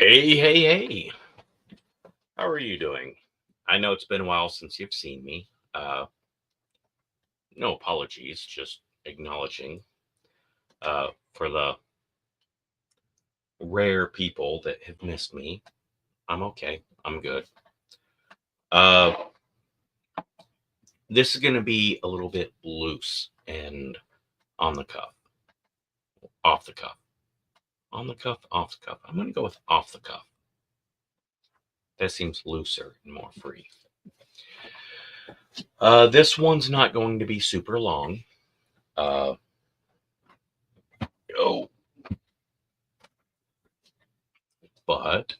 Hey, hey, hey. How are you doing? I know it's been a while since you've seen me. No apologies, just acknowledging for the rare people that have missed me. I'm okay. I'm good. Uh, this is going to be a little bit loose and on the cuff, off the cuff, on the cuff, off the cuff. I'm going to go with off the cuff. That seems looser and more free. This one's not going to be super long. Uh, oh, but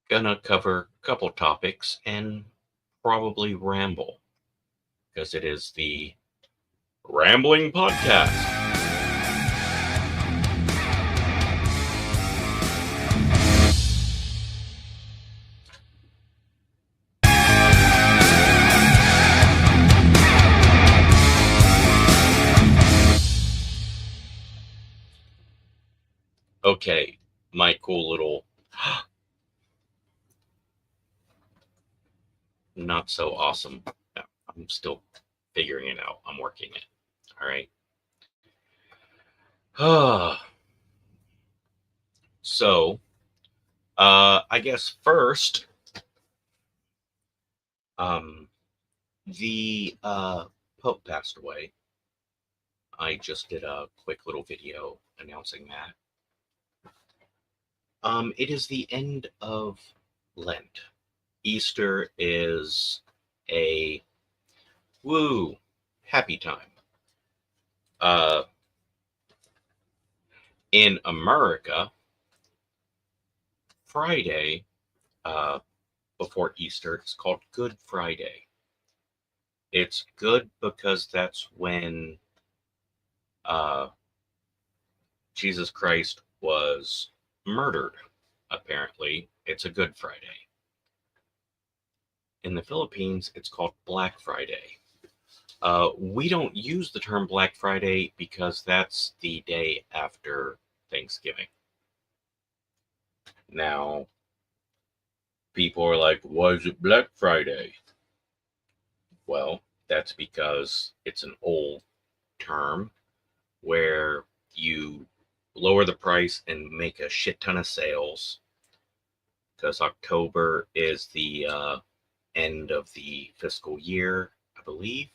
gonna cover a couple topics and probably ramble because it is the Rambling Podcast. Okay, my cool little not so awesome. I'm still figuring it out. I'm working it. All right. So, I guess first, um, the Pope passed away. I just did a quick little video announcing that. It is the end of Lent. Easter is a woo happy time. Uh, in America, Friday before Easter, it's called Good Friday. It's good because that's when uh, Jesus Christ was murdered. Apparently, it's a Good Friday. In the Philippines, it's called Black Friday. We don't use the term Black Friday because that's the day after Thanksgiving. Now, people are like, why is it Black Friday? Well, that's because it's an old term where you lower the price and make a shit ton of sales because October is the end of the fiscal year, I believe.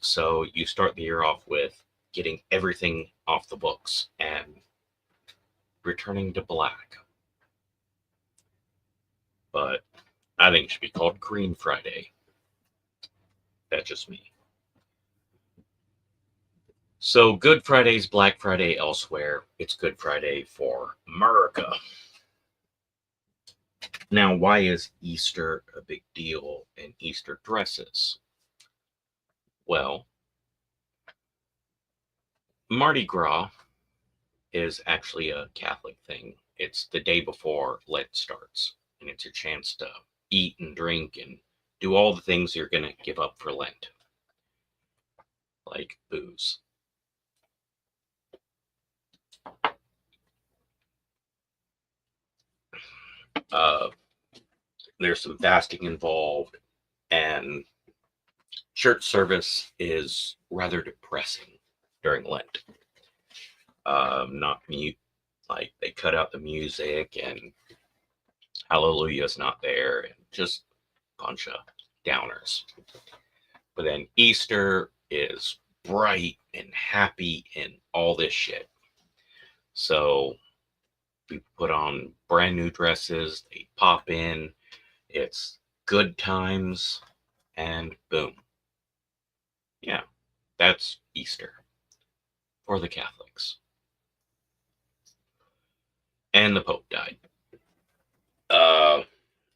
So you start the year off with getting everything off the books and returning to black. But I think it should be called Green Friday. That's just me. So Good Friday's Black Friday elsewhere. It's Good Friday for America. Now, why is Easter a big deal in Easter dresses? Well, Mardi Gras is actually a Catholic thing. It's the day before Lent starts, and it's your chance to eat and drink and do all the things you're going to give up for Lent, like booze. Uh, there's some fasting involved, and church service is rather depressing during Lent. Not mute, like they cut out the music and Hallelujah's not there, and just a bunch of downers. But then Easter is bright and happy and all this shit. So we put on brand new dresses, they pop in, it's good times, and boom. Yeah, that's Easter for the Catholics. And the Pope died. Uh,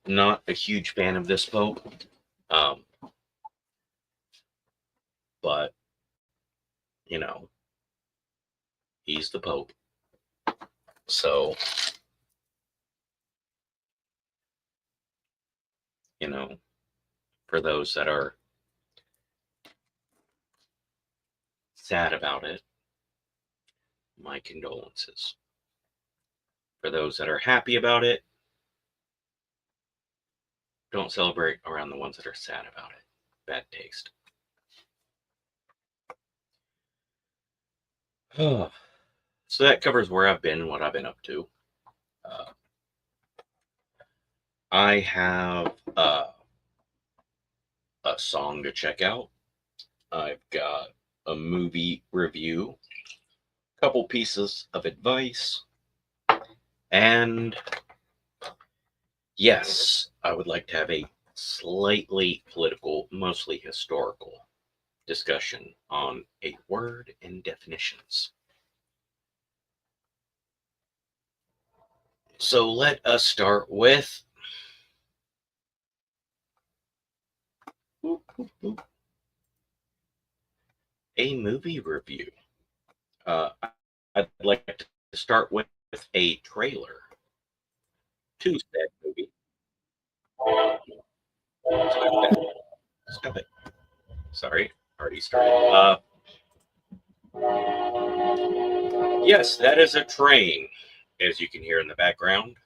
Not a huge fan of this Pope, um, but you know, he's the Pope. So, you know, for those that are sad about it, my condolences. For those that are happy about it, don't celebrate around the ones that are sad about it. Bad taste. So that covers where I've been and what I've been up to. I have a song to check out. I've got a movie review, a couple pieces of advice, and yes, I would like to have a slightly political, mostly historical discussion on a word and definitions. So let us start with a movie review. I'd like to start with a trailer to said movie. Stop it. Sorry, already started. Yes, that is a train, as you can hear in the background.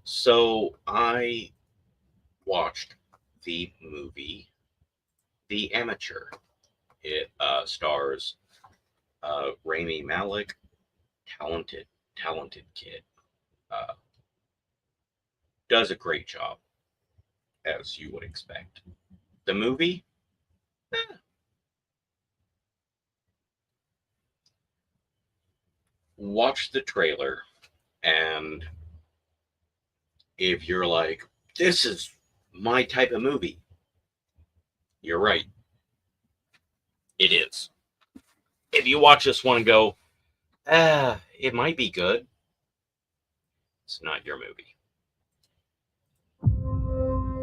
So I watched the movie The Amateur. It stars Rami Malek, talented kid. Uh, does a great job, as you would expect. The movie, watch the trailer, and if you're like, this is my type of movie, you're right. It is. If you watch this one and go, it might be good, it's not your movie.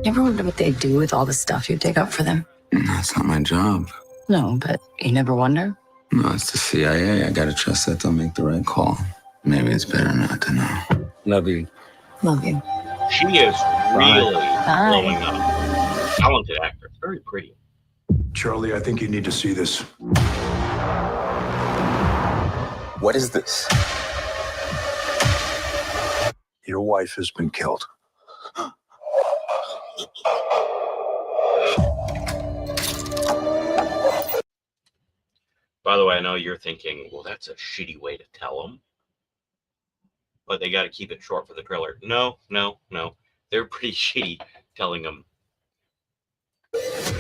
You ever wonder what they do with all the stuff you dig up for them? That's not my job. No, but you never wonder? No, it's the CIA. I gotta trust that they'll make the right call. Maybe it's better not to know. Love you. Love you. She is really Bye. blowing up. Talented actress, very pretty. Charlie, I think you need to see this. What is this? Your wife has been killed. By the way, I know you're thinking, well, that's a shitty way to tell them. But they got to keep it short for the trailer. No. They're pretty shitty telling them.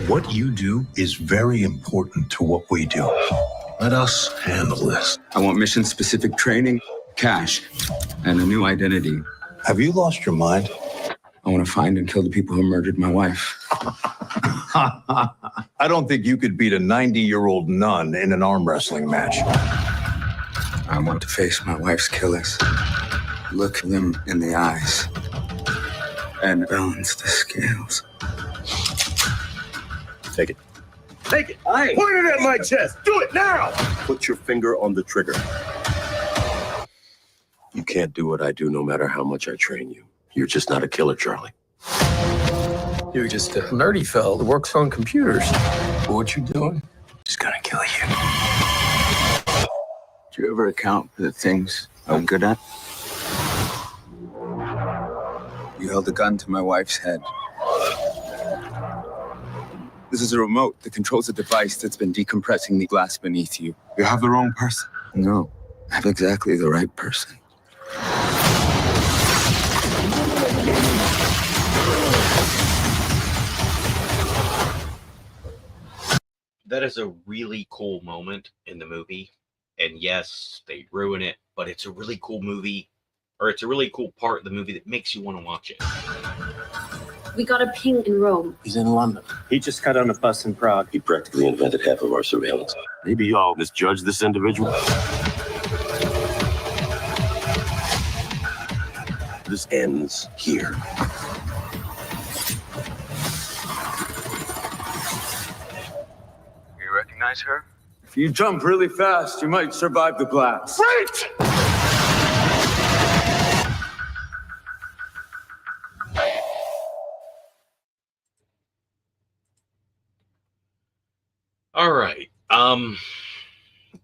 What you do is very important to what we do. Let us handle this. I want mission-specific training, cash, and a new identity. Have you lost your mind? I want to find and kill the people who murdered my wife. I don't think you could beat a 90-year-old nun in an arm wrestling match. I want to face my wife's killers, look them in the eyes, and balance the scales. Take it. Take it. Aye. Point it at my chest. Do it now. Put your finger on the trigger. You can't do what I do no matter how much I train you. You're just not a killer, Charlie. You're just a nerdy fella that works on computers. What you doing? Just gonna kill you. Do you ever account for the things I'm good at? You held a gun to my wife's head. This is a remote that controls a device that's been decompressing the glass beneath you. You have the wrong person. No, I have exactly the right person. That is a really cool moment in the movie. And yes, they ruin it, but it's a really cool movie, or it's a really cool part of the movie that makes you want to watch it. We got a ping in Rome. He's in London. He just got on a bus in Prague. He practically invented half of our surveillance. Maybe y'all misjudged this individual. This ends here. You recognize her? If you jump really fast, you might survive the blast. Right! All right.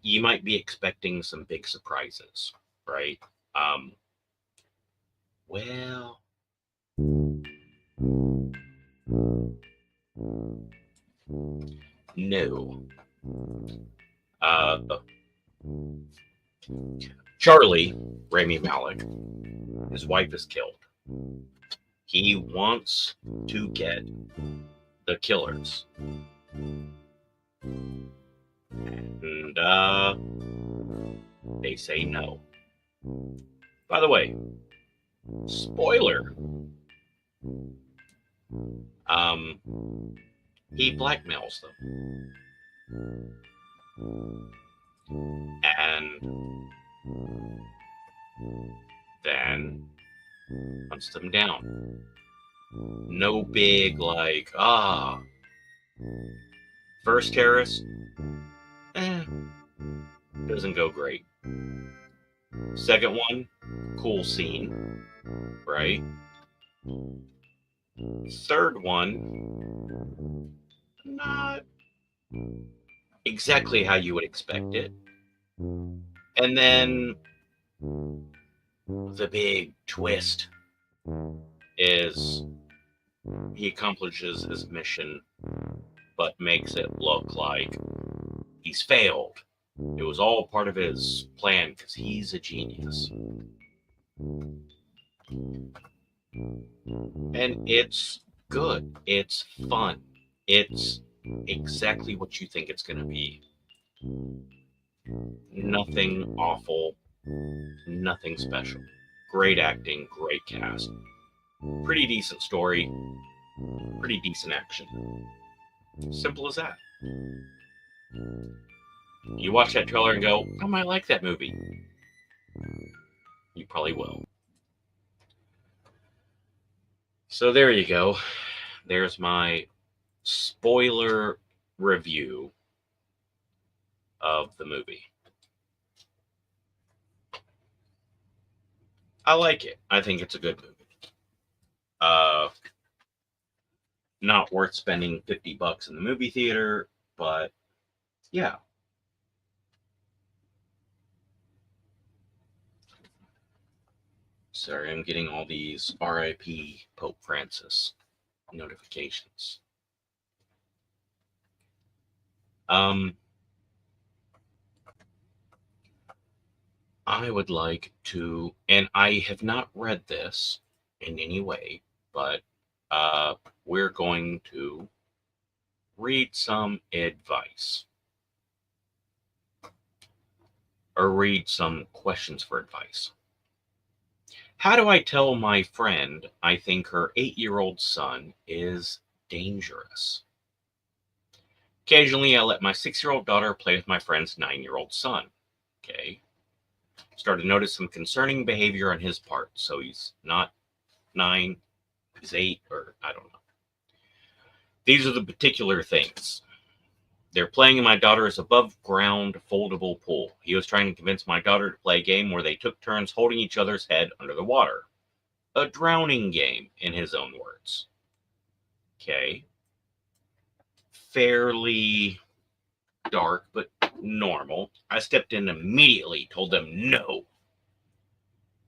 You might be expecting some big surprises, right? Well, no. Uh, Charlie, Rami Malek, his wife is killed. He wants to get the killers. And they say no. By the way, spoiler. He blackmails them. And then hunts them down. No big, like, first terrorist, doesn't go great. Second one, cool scene, right? Third one, not exactly how you would expect it. And then the big twist is he accomplishes his mission, but makes it look like he's failed. It was all part of his plan because he's a genius. And it's good. It's fun. It's exactly what you think it's going to be. Nothing awful. Nothing special. Great acting. Great cast. Pretty decent story. Pretty decent action. Simple as that. You watch that trailer and go, I might like that movie. You probably will. So there you go. There's my spoiler review of the movie. I like it. I think it's a good movie. Not worth spending $50 in the movie theater, but yeah. Sorry, I'm getting all these RIP Pope Francis notifications. I would like to, and I have not read this in any way, but we're going to read some advice or read some questions for advice. How do I tell my friend I think her 8-year-old son is dangerous? Occasionally, I let my 6-year-old daughter play with my friend's 9-year-old son. Okay. Started to notice some concerning behavior on his part. So he's not 9, he's 8, or I don't know. These are the particular things. They're playing in my daughter's above-ground foldable pool. He was trying to convince my daughter to play a game where they took turns holding each other's head under the water. A drowning game, in his own words. Okay. Fairly dark, but normal. I stepped in immediately, told them no.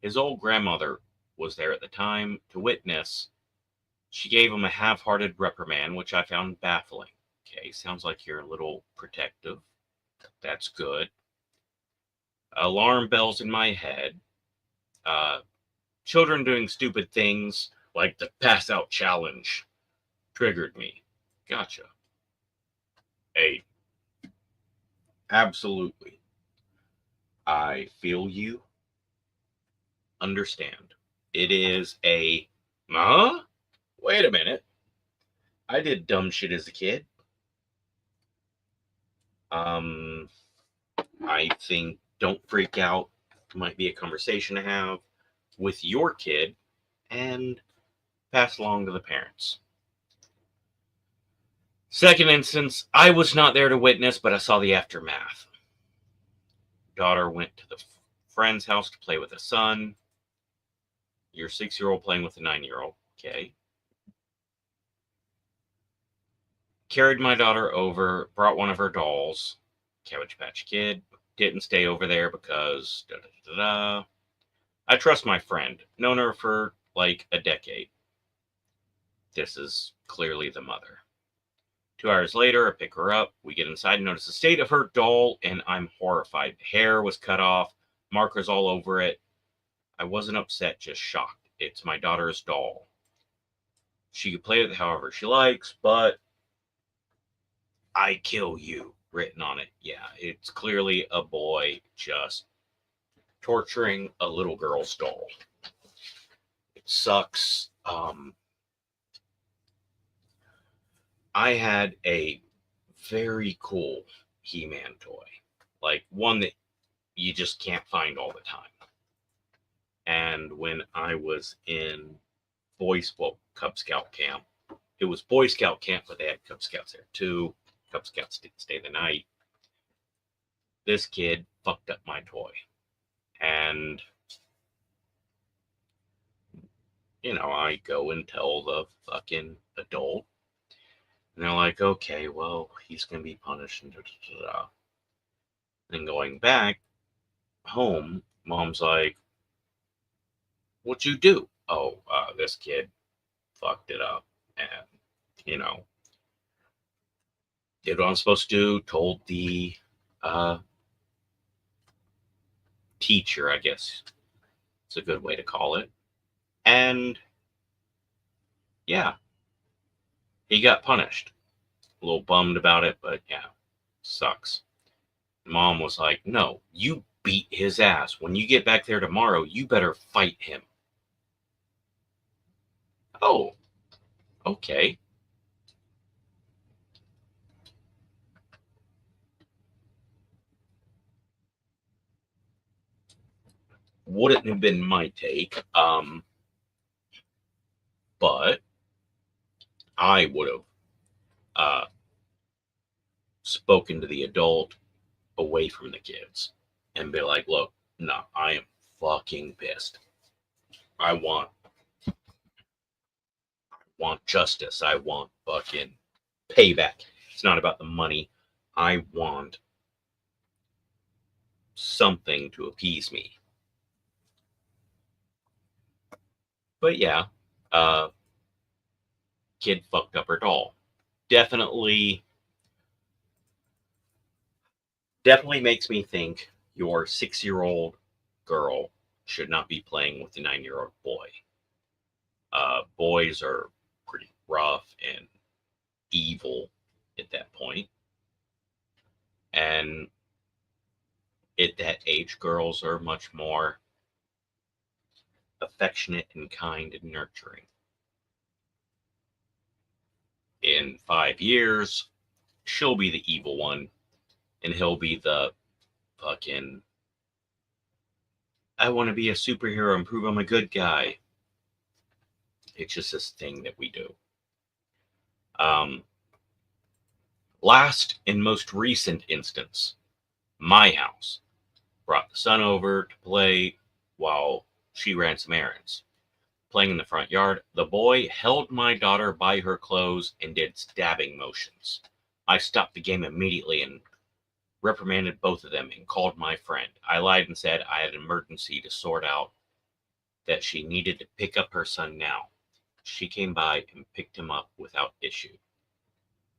His old grandmother was there at the time to witness. She gave him a half-hearted reprimand, which I found baffling. Okay, sounds like you're a little protective. That's good. Alarm bells in my head. Children doing stupid things like the pass-out challenge triggered me. Gotcha. 8. Absolutely. I feel you. Understand. It is a, wait a minute. I did dumb shit as a kid. I think don't freak out. Might be a conversation to have with your kid and pass along to the parents. Second instance, I was not there to witness, but I saw the aftermath. Daughter went to the friend's house to play with the son. Your 6-year-old playing with the 9-year-old. Okay. Carried my daughter over, brought one of her dolls, Cabbage Patch Kid. Didn't stay over there because I trust my friend. Known her for like a decade. This is clearly the mother. 2 hours later, I pick her up. We get inside and notice the state of her doll, and I'm horrified. Hair was cut off, markers all over it. I wasn't upset, just shocked. It's my daughter's doll. She can play with it however she likes, but I kill you written on it. Yeah, it's clearly a boy just torturing a little girl's doll. It sucks. I had a very cool He-Man toy, like one that you just can't find all the time. And when I was in Cub Scout camp, it was Boy Scout camp, but they had Cub Scouts there too. Cub Scouts didn't stay the night. This kid fucked up my toy. And, I go and tell the fucking adult. And they're like, okay, well, he's going to be punished. And then going back home, mom's like, what'd you do? Oh, this kid fucked it up. And, did what I'm supposed to do, told the teacher, I guess it's a good way to call it. And, yeah, he got punished. A little bummed about it, but yeah, sucks. Mom was like, no, you beat his ass. When you get back there tomorrow, you better fight him. Oh, okay. Wouldn't have been my take, but I would have spoken to the adult away from the kids and be like, look, no, I am fucking pissed. I want justice. I want fucking payback. It's not about the money. I want something to appease me. But yeah, kid fucked up her doll. Definitely makes me think your 6-year-old girl should not be playing with a 9-year-old boy. Boys are pretty rough and evil at that point. And at that age, girls are much more affectionate and kind and nurturing. In 5 years, she'll be the evil one, and he'll be the fucking, I want to be a superhero and prove I'm a good guy. It's just this thing that we do. Last and most recent instance, my house brought the son over to play while she ran some errands. Playing in the front yard, the boy held my daughter by her clothes and did stabbing motions. I stopped the game immediately and reprimanded both of them and called my friend. I lied and said I had an emergency to sort out, that she needed to pick up her son now. She came by and picked him up without issue.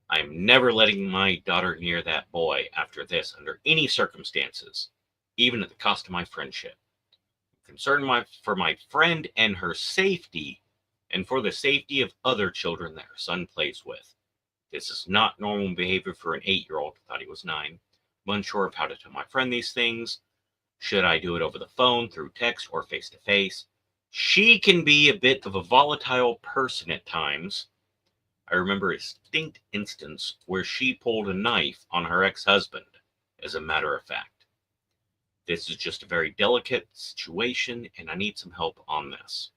I am never letting my daughter near that boy after this under any circumstances, even at the cost of my friendship. I'm concerned for my friend and her safety, and for the safety of other children that her son plays with. This is not normal behavior for an 8-year-old. I thought he was 9. I'm unsure of how to tell my friend these things. Should I do it over the phone, through text, or face-to-face? She can be a bit of a volatile person at times. I remember a distinct instance where she pulled a knife on her ex-husband, as a matter of fact. This is just a very delicate situation, and I need some help on this.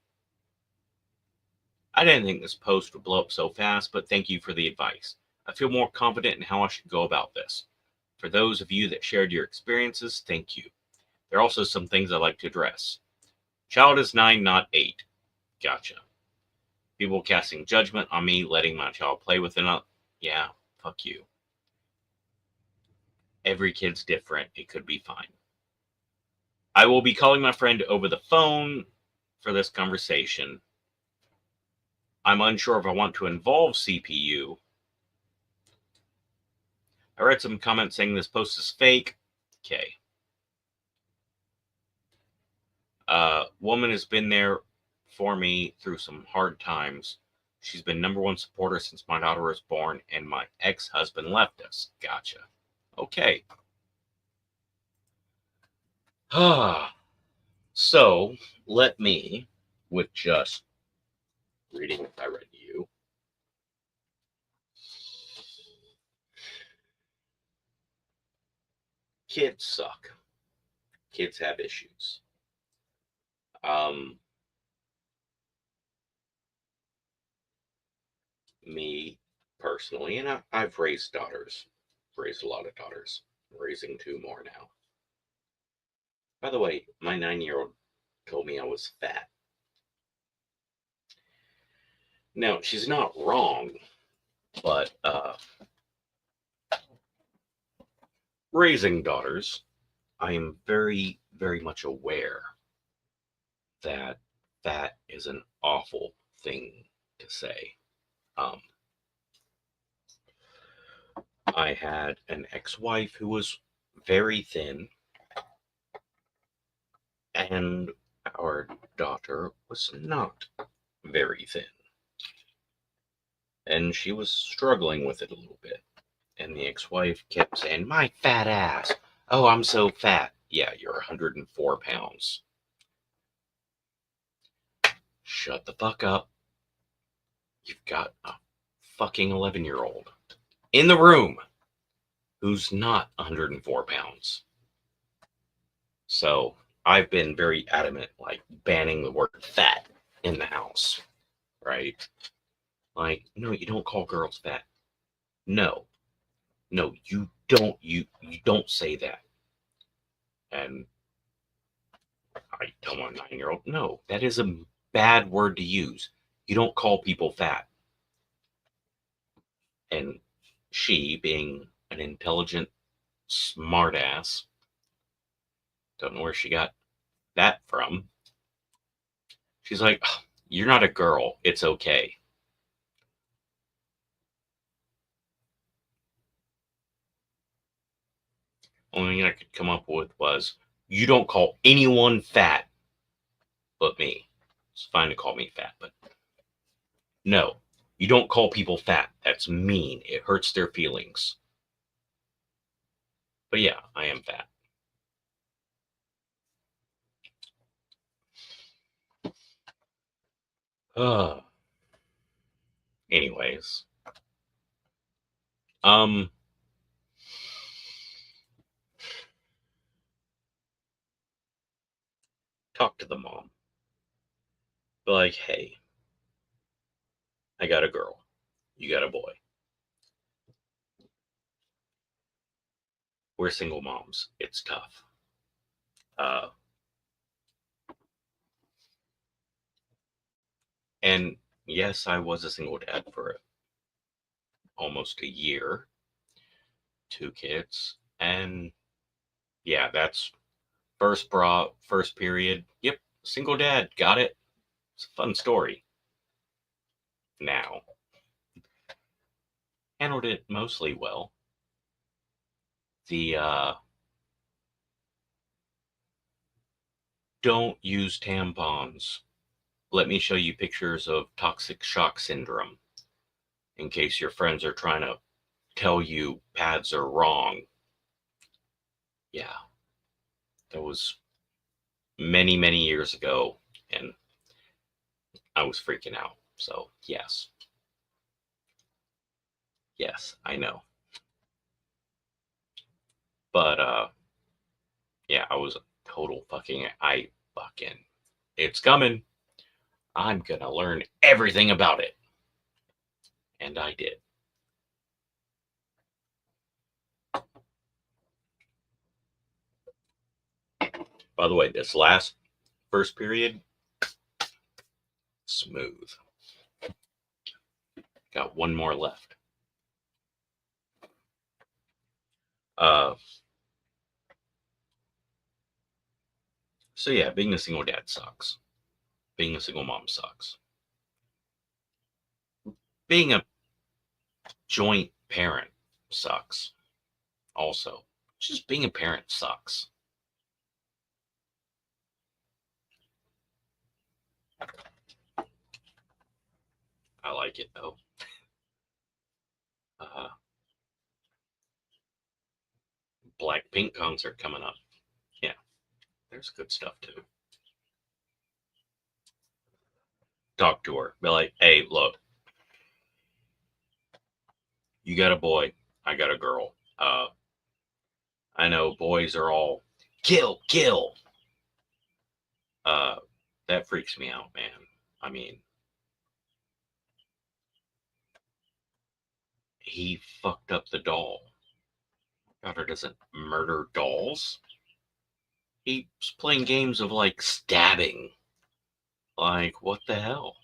I didn't think this post would blow up so fast, but thank you for the advice. I feel more confident in how I should go about this. For those of you that shared your experiences, thank you. There are also some things I'd like to address. Child is 9, not 8. Gotcha. People casting judgment on me letting my child play with another. Yeah, fuck you. Every kid's different. It could be fine. I will be calling my friend over the phone for this conversation. I'm unsure if I want to involve CPU. I read some comments saying this post is fake. Okay. Woman has been there for me through some hard times. She's been #1 supporter since my daughter was born and my ex-husband left us. Gotcha. Okay. So, let me, with just reading what I read to you, kids suck. Kids have issues. Me personally, and I've raised daughters, raised a lot of daughters, I'm raising 2 more now. By the way, my 9-year-old told me I was fat. Now, she's not wrong, but raising daughters, I am very, very much aware that fat is an awful thing to say. I had an ex-wife who was very thin, and our daughter was not very thin. And she was struggling with it a little bit. And the ex-wife kept saying, "My fat ass. Oh, I'm so fat." Yeah, you're 104 pounds. Shut the fuck up. You've got a fucking 11-year-old in the room who's not 104 pounds. So I've been very adamant, like banning the word fat in the house, right? Like, no, you don't call girls fat. No, you don't. You don't say that. And I tell my 9-year-old, no, that is a bad word to use. You don't call people fat. And she, being an intelligent smartass, don't know where she got that from. She's like, "Oh, you're not a girl. It's okay." Only thing I could come up with was, you don't call anyone fat but me. It's fine to call me fat, but no, you don't call people fat. That's mean. It hurts their feelings. But yeah, I am fat. Anyways. Talk to the mom. Be like, hey, I got a girl. You got a boy. We're single moms. It's tough. And yes, I was a single dad for almost a year. 2 kids. And yeah, that's first period. Yep, single dad. Got it. It's a fun story. Now, handled it mostly well. The don't use tampons. Let me show you pictures of toxic shock syndrome in case your friends are trying to tell you pads are wrong. Yeah, that was many, many years ago, and I was freaking out. So, yes. Yes, I know. But, yeah, I was a total fucking, it's coming. I'm gonna learn everything about it. And I did. By the way, this first period, smooth. Got 1 more left. So yeah, being a single dad sucks. Being a single mom sucks. Being a joint parent sucks. Also, just being a parent sucks. I like it though. Uh, Blackpink concert coming up. Yeah, there's good stuff too. Talk to her. Be like, hey, look, you got a boy, I got a girl. I know boys are all kill, kill. That freaks me out, man. I mean, he fucked up the doll. Daughter doesn't murder dolls. He's playing games of like stabbing. Like, what the hell?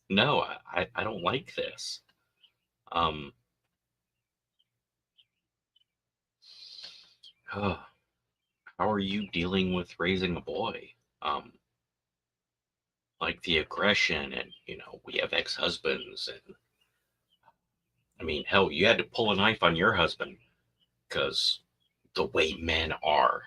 No, I don't like this. How are you dealing with raising a boy? Like the aggression, and we have ex-husbands, and I mean, hell, you had to pull a knife on your husband because the way men are.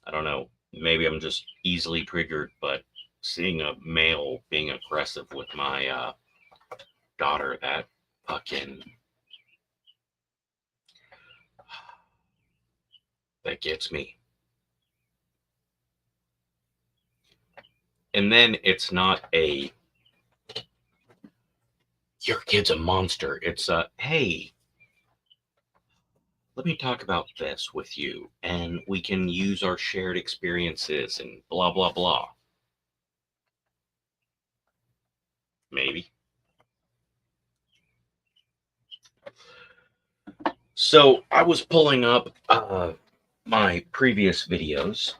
I don't know. Maybe I'm just easily triggered, but seeing a male being aggressive with my daughter, that fucking that gets me. And then it's not a your kid's a monster. It's a hey, let me talk about this with you, and we can use our shared experiences and blah blah blah. Maybe. So I was pulling up my previous videos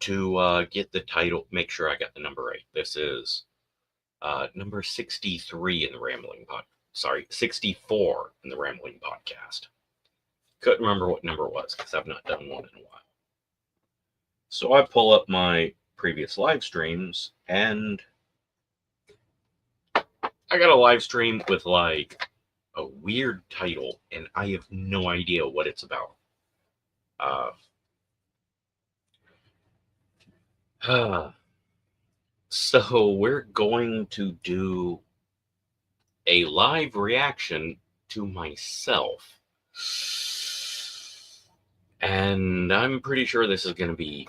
to get the title, make sure I got the number right. This is number 63 in the Rambling Pod. Sorry, 64 in the Rambling Podcast. Couldn't remember what number it was because I've not done one in a while. So I pull up my previous live streams, and I got a live stream with like a weird title, and I have no idea what it's about. So we're going to do a live reaction to myself. And I'm pretty sure this is going to be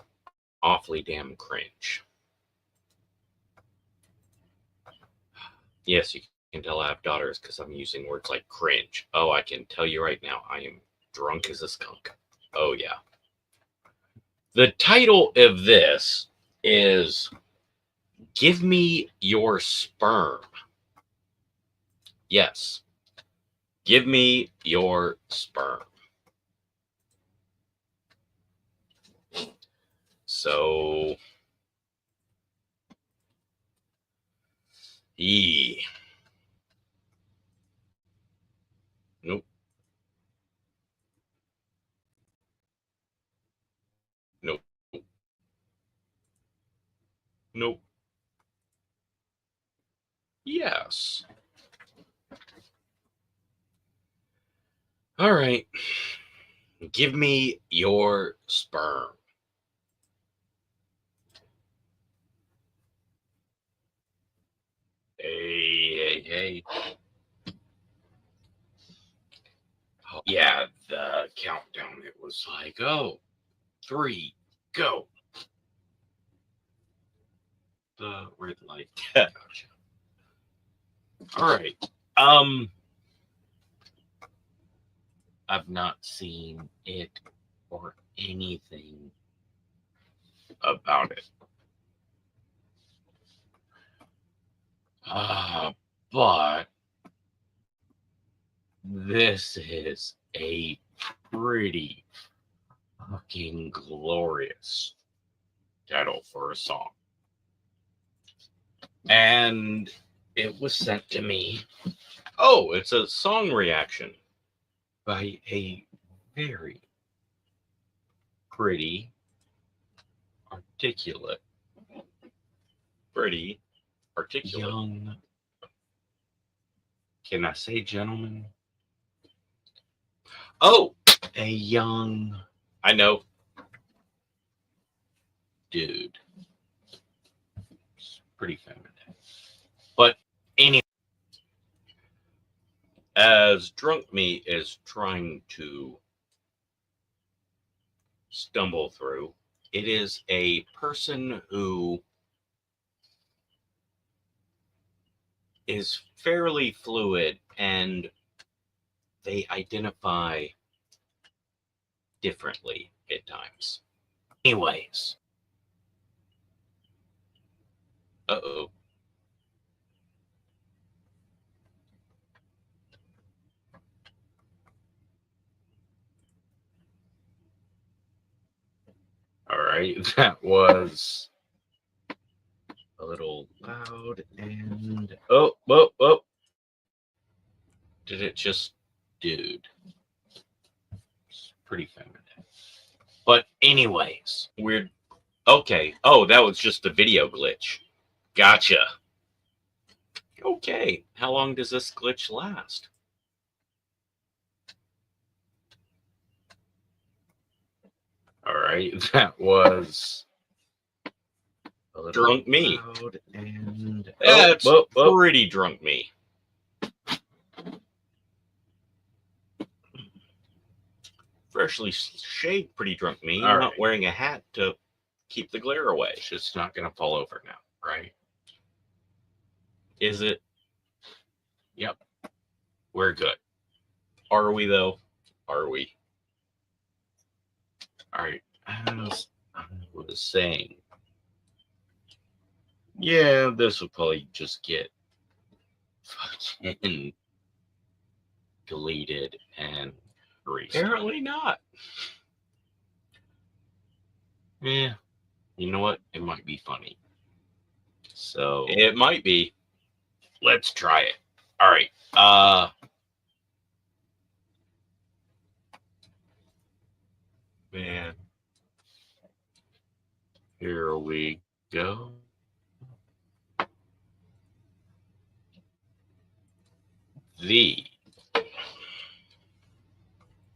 awfully damn cringe. Yes, you can tell I have daughters because I'm using words like cringe. Oh, I can tell you right now, I am drunk as a skunk. Oh, yeah. The title of this is Give Me Your Sperm. Yes. Give me your sperm. So, nope. Nope. Nope. Yes. All right. Give me your sperm. Hey. Oh, yeah, the countdown, it was like, oh, 3, go. Where'd the light? All right. I've not seen it or anything about it. But this is a pretty fucking glorious title for a song. And it was sent to me. Oh, it's a song reaction by a very pretty, articulate, young. Can I say gentleman? Oh, a young. I know. Dude. It's pretty feminine. But anyway, as Drunk Me is trying to stumble through, it is a person who is fairly fluid and they identify differently at times. Anyways. Uh-oh. All right, that was a little loud and oh. Did it just, dude? It's pretty feminine. But anyways, weird. Okay. Oh, that was just a video glitch. Gotcha. Okay. How long does this glitch last? All right. That was a little Drunk Me. And that's pretty Drunk Me. Freshly shaved, pretty Drunk Me. All not wearing a hat to keep the glare away. It's just not going to fall over now, right? Is it? Yep. We're good. Are we, though? Are we? All right. As I was saying, yeah, this will probably just get fucking deleted and restarted. Apparently not. Yeah. You know what? It might be funny. So it might be. Let's try it. All right. Man. Here we go. The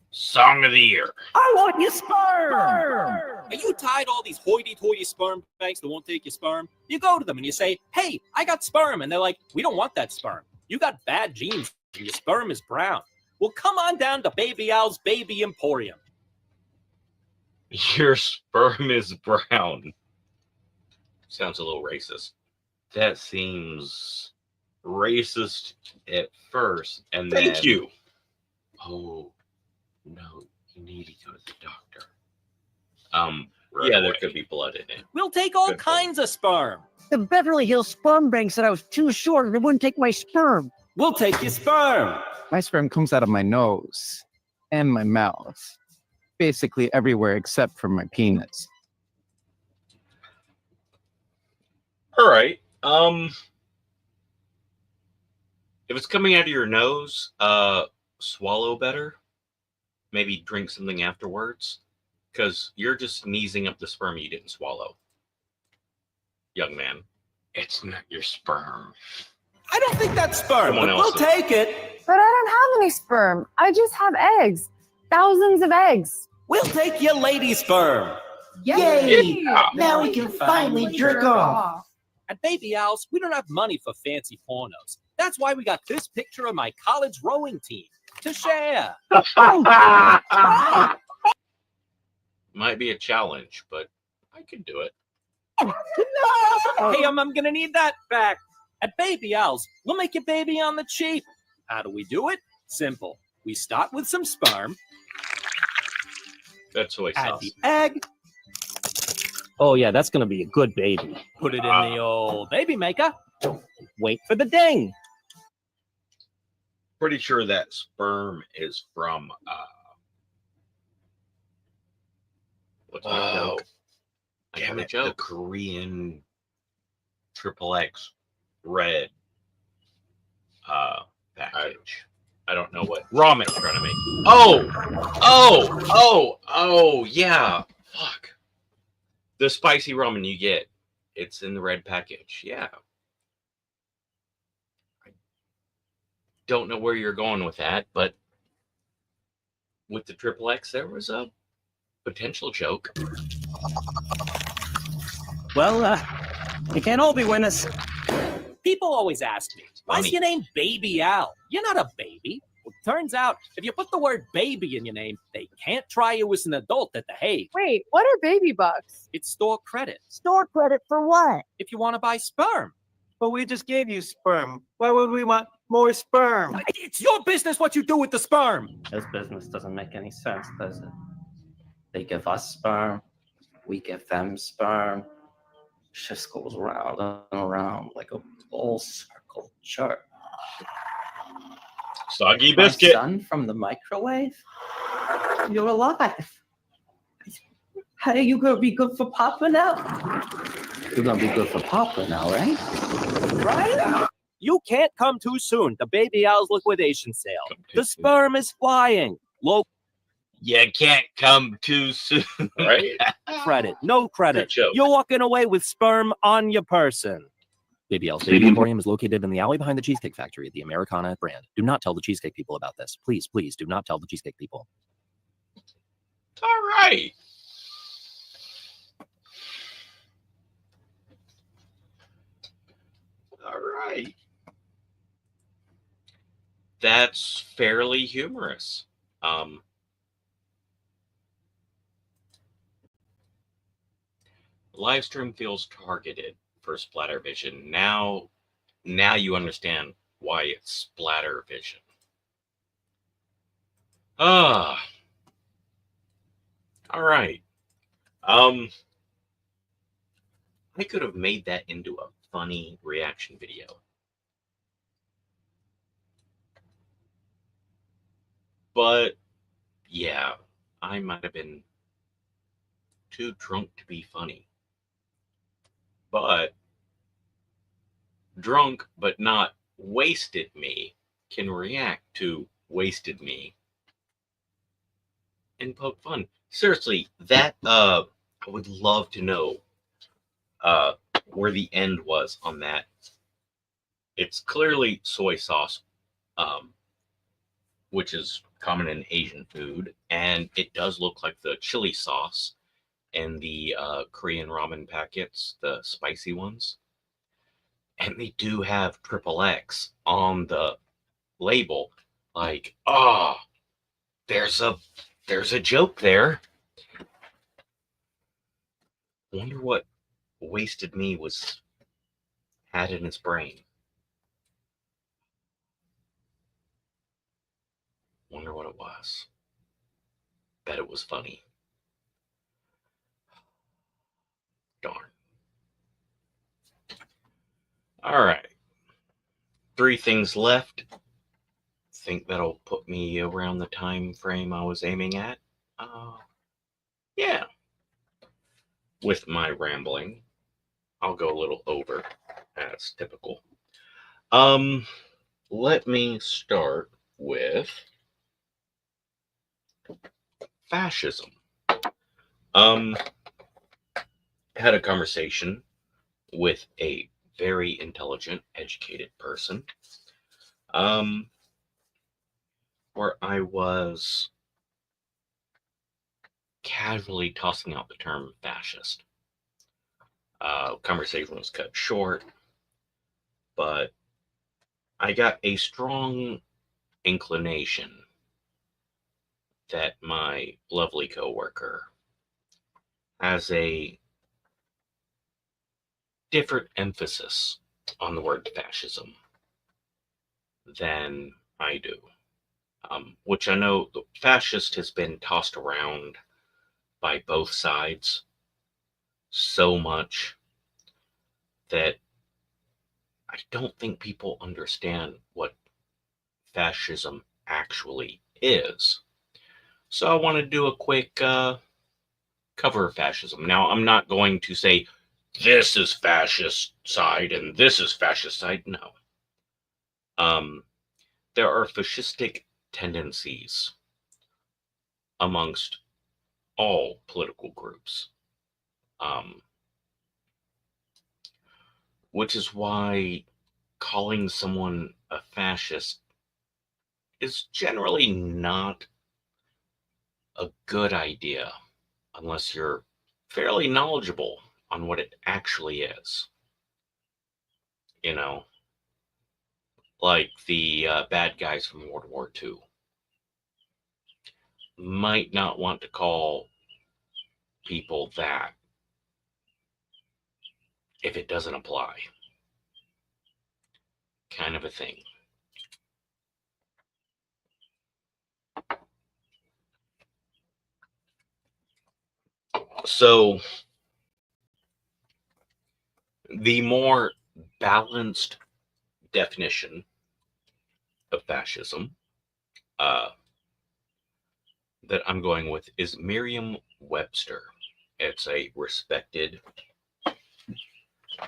Song of the Year. I want your sperm. Are you tired of all these hoity-toity sperm banks that won't take your sperm? You go to them and you say, hey, I got sperm. And they're like, we don't want that sperm. You got bad genes and your sperm is brown. Well, come on down to Baby Al's Baby Emporium. Your sperm is brown. Sounds a little racist. That seems racist at first, and then... Thank you. Oh, no, you need to go to the doctor. Right yeah, away. There could be blood in it. We'll take all kinds of sperm. The Beverly Hills sperm bank said I was too short and they wouldn't take my sperm. We'll take your sperm. My sperm comes out of my nose and my mouth. Basically everywhere except for my penis. All right. If it's coming out of your nose, swallow better. Maybe drink something afterwards, because you're just sneezing up the sperm you didn't swallow. Young man, it's not your sperm. I don't think that's sperm, but we'll take it. But I don't have any sperm. I just have eggs. Thousands of eggs. We'll take your lady sperm. Yay! Yeah. Now we can finally jerk off. At Baby Al's, we don't have money for fancy pornos. That's why we got this picture of my college rowing team to share. Might be a challenge, but I can do it. No! Hey, I'm gonna need that back. At Baby Al's, we'll make your baby on the cheap. How do we do it? Simple. We start with some sperm. That's soy sauce. Add the egg. Oh, yeah, that's going to be a good baby. Put it in the old baby maker. Wait for the ding. Pretty sure that sperm is from, what's my joke? Damn it, the Korean XXX red package. I don't know what ramen you're trying to make. Oh, yeah. Fuck. The spicy ramen you get, it's in the red package. Yeah. I don't know where you're going with that, but with the triple X, there was a potential joke. Well, you can't all be winners. People always ask me, why's Funny. your name Baby Al? You're not a baby. Well, turns out, if you put the word baby in your name, they can't try you as an adult at the Hague. Wait, what are baby bucks? It's store credit. Store credit for what? If you want to buy sperm. But we just gave you sperm. Why would we want more sperm? It's your business what you do with the sperm. This business doesn't make any sense, does it? They give us sperm, we give them sperm. Just goes round and around like a full circle church. Soggy biscuit. My son from the microwave? You're alive. Hey, you gonna be good for Papa now? You're gonna be good for Papa now, right? Right? You can't come too soon. The Baby Al's liquidation sale. The sperm is flying. Low You can't come too soon, right? credit. No credit. Good joke. You're walking away with sperm on your person. Baby Al's Baby Emporium is located in the alley behind the Cheesecake Factory, the Americana brand. Do not tell the Cheesecake people about this. Please, please do not tell the Cheesecake people. All right. All right. That's fairly humorous. Live stream feels targeted for Splattervision. Now you understand why it's Splattervision. All right. I could have made that into a funny reaction video. But yeah, I might have been too drunk to be funny. But drunk but not wasted me can react to wasted me and poke fun. Seriously, that I would love to know where the end was on that. It's clearly soy sauce, which is common in Asian food, and it does look like the chili sauce in the Korean ramen packets, the spicy ones. And they do have triple X on the label. Like, there's a joke there. Wonder what wasted me had in his brain. Wonder what it was. Bet it was funny. Darn. All right. 3 things left. Think that'll put me around the time frame I was aiming at. Yeah. With my rambling, I'll go a little over, as typical. Let me start with fascism. Had a conversation with a very intelligent, educated person, where I was casually tossing out the term fascist. Conversation was cut short, but I got a strong inclination that my lovely coworker has a different emphasis on the word fascism than I do. Which I know the fascist has been tossed around by both sides so much that I don't think people understand what fascism actually is. So I want to do a quick cover of fascism. Now, I'm not going to say this is fascist side and this is fascist side. No. there are fascistic tendencies amongst all political groups, which is why calling someone a fascist is generally not a good idea unless you're fairly knowledgeable on what it actually is. You know, like the bad guys from World War II might not want to call people that if it doesn't apply, kind of a thing. So the more balanced definition of fascism that I'm going with is Merriam-Webster. It's a respected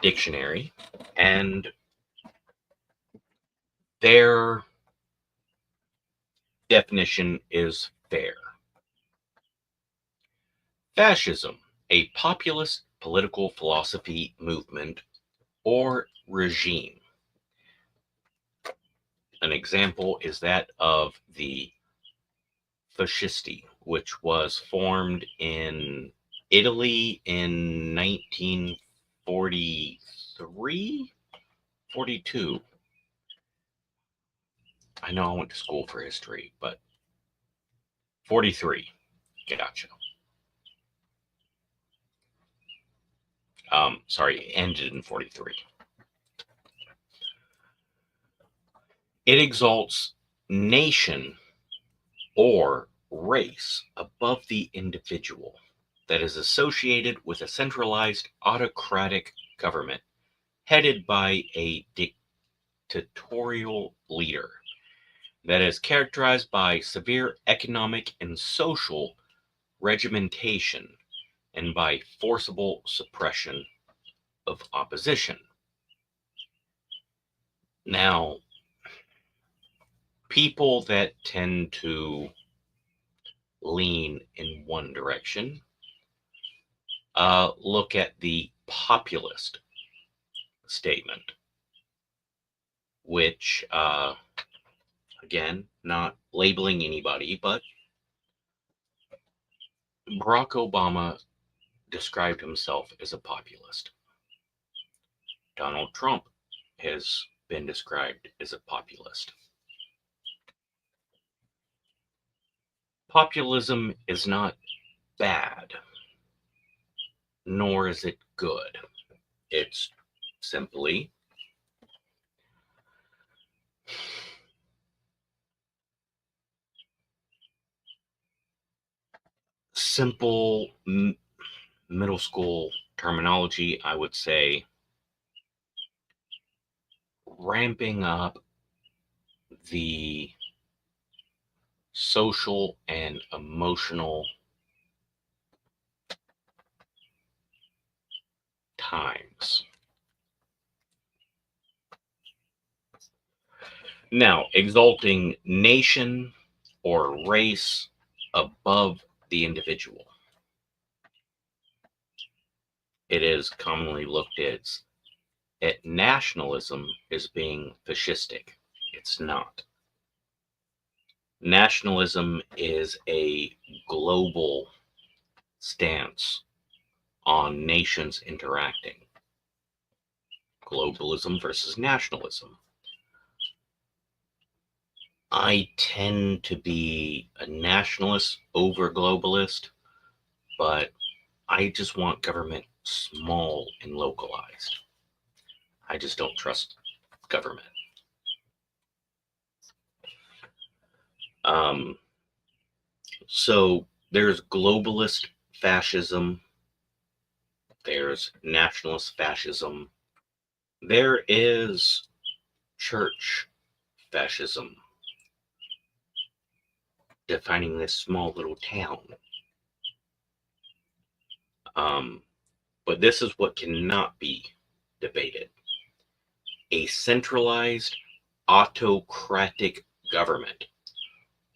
dictionary, and their definition is fair. Fascism, a populist political philosophy, movement, or regime. An example is that of the fascisti, which was formed in Italy in 1943, 42. I know I went to school for history, but 43. Gotcha. Sorry, ended in 43. It exalts nation or race above the individual that is associated with a centralized autocratic government headed by a dictatorial leader that is characterized by severe economic and social regimentation and by forcible suppression of opposition. Now, people that tend to lean in one direction look at the populist statement, which, again, not labeling anybody, but Barack Obama described himself as a populist. Donald Trump has been described as a populist. Populism is not bad, nor is it good. It's simply simple middle school terminology, I would say, ramping up the social and emotional times. Now, exalting nation or race above the individual. It is commonly looked at nationalism as being fascistic. It's not. Nationalism is a global stance on nations interacting. Globalism versus nationalism. I tend to be a nationalist over globalist, but I just want government small and localized. I just don't trust government. So there's globalist fascism, there's nationalist fascism, there is church fascism, defining this small little town. But this is what cannot be debated. A centralized autocratic government,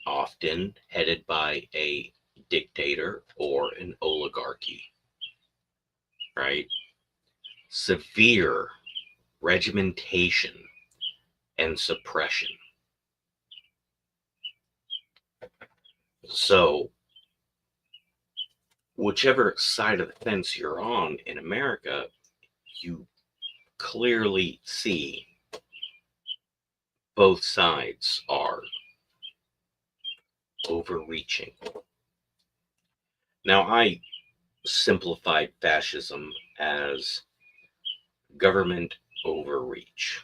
often headed by a dictator or an oligarchy, right? Severe regimentation and suppression. So, whichever side of the fence you're on in America, you clearly see both sides are overreaching. Now, I simplified fascism as government overreach.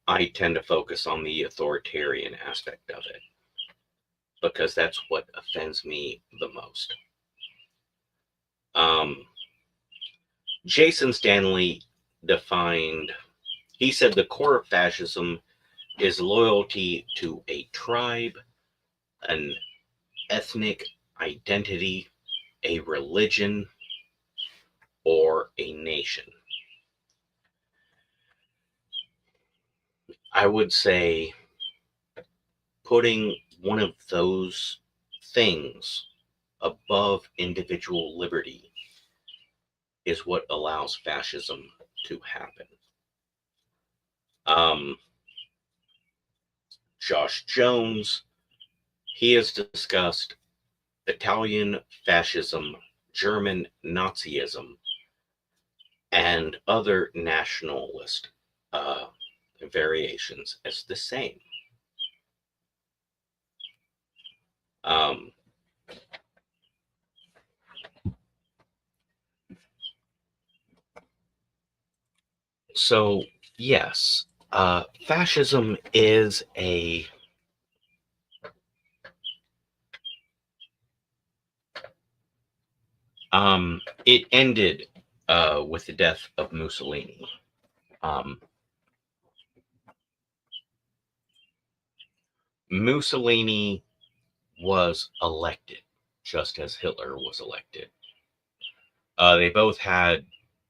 I tend to focus on the authoritarian aspect of it because that's what offends me the most. Jason Stanley he said the core of fascism is loyalty to a tribe, an ethnic identity, a religion, or a nation. I would say putting one of those things above individual liberty is what allows fascism to happen. Josh Jones, he has discussed Italian fascism, German Nazism, and other nationalist variations as the same. So, yes, fascism is it ended with the death of Mussolini. Mussolini was elected just as Hitler was elected. They both had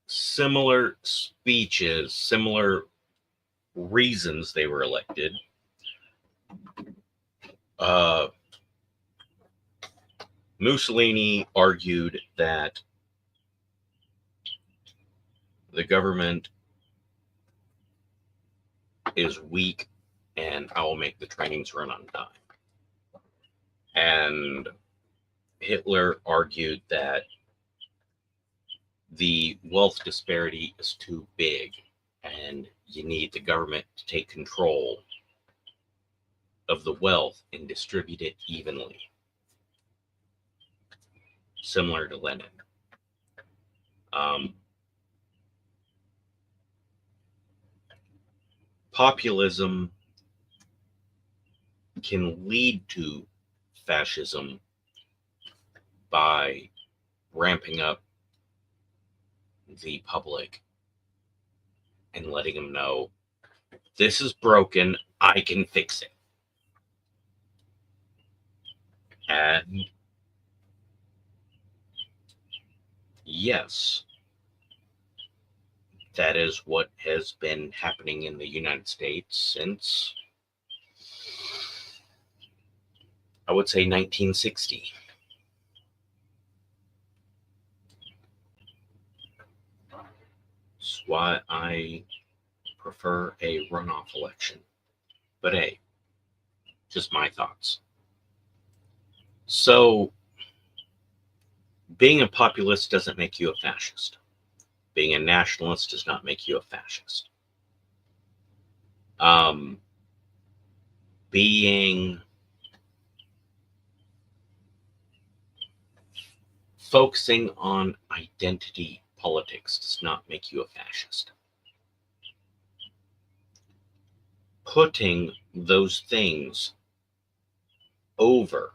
similar speeches, similar reasons they were elected. Mussolini argued that the government is weak and I will make the trains run on time. And Hitler argued that the wealth disparity is too big and you need the government to take control of the wealth and distribute it evenly. Similar to Lenin. Populism can lead to fascism by ramping up the public and letting them know this is broken, I can fix it. And yes, that is what has been happening in the United States since, I would say, 1960. That's why I prefer a runoff election. But hey, just my thoughts. So, being a populist doesn't make you a fascist. Being a nationalist does not make you a fascist. Focusing on identity politics does not make you a fascist. Putting those things over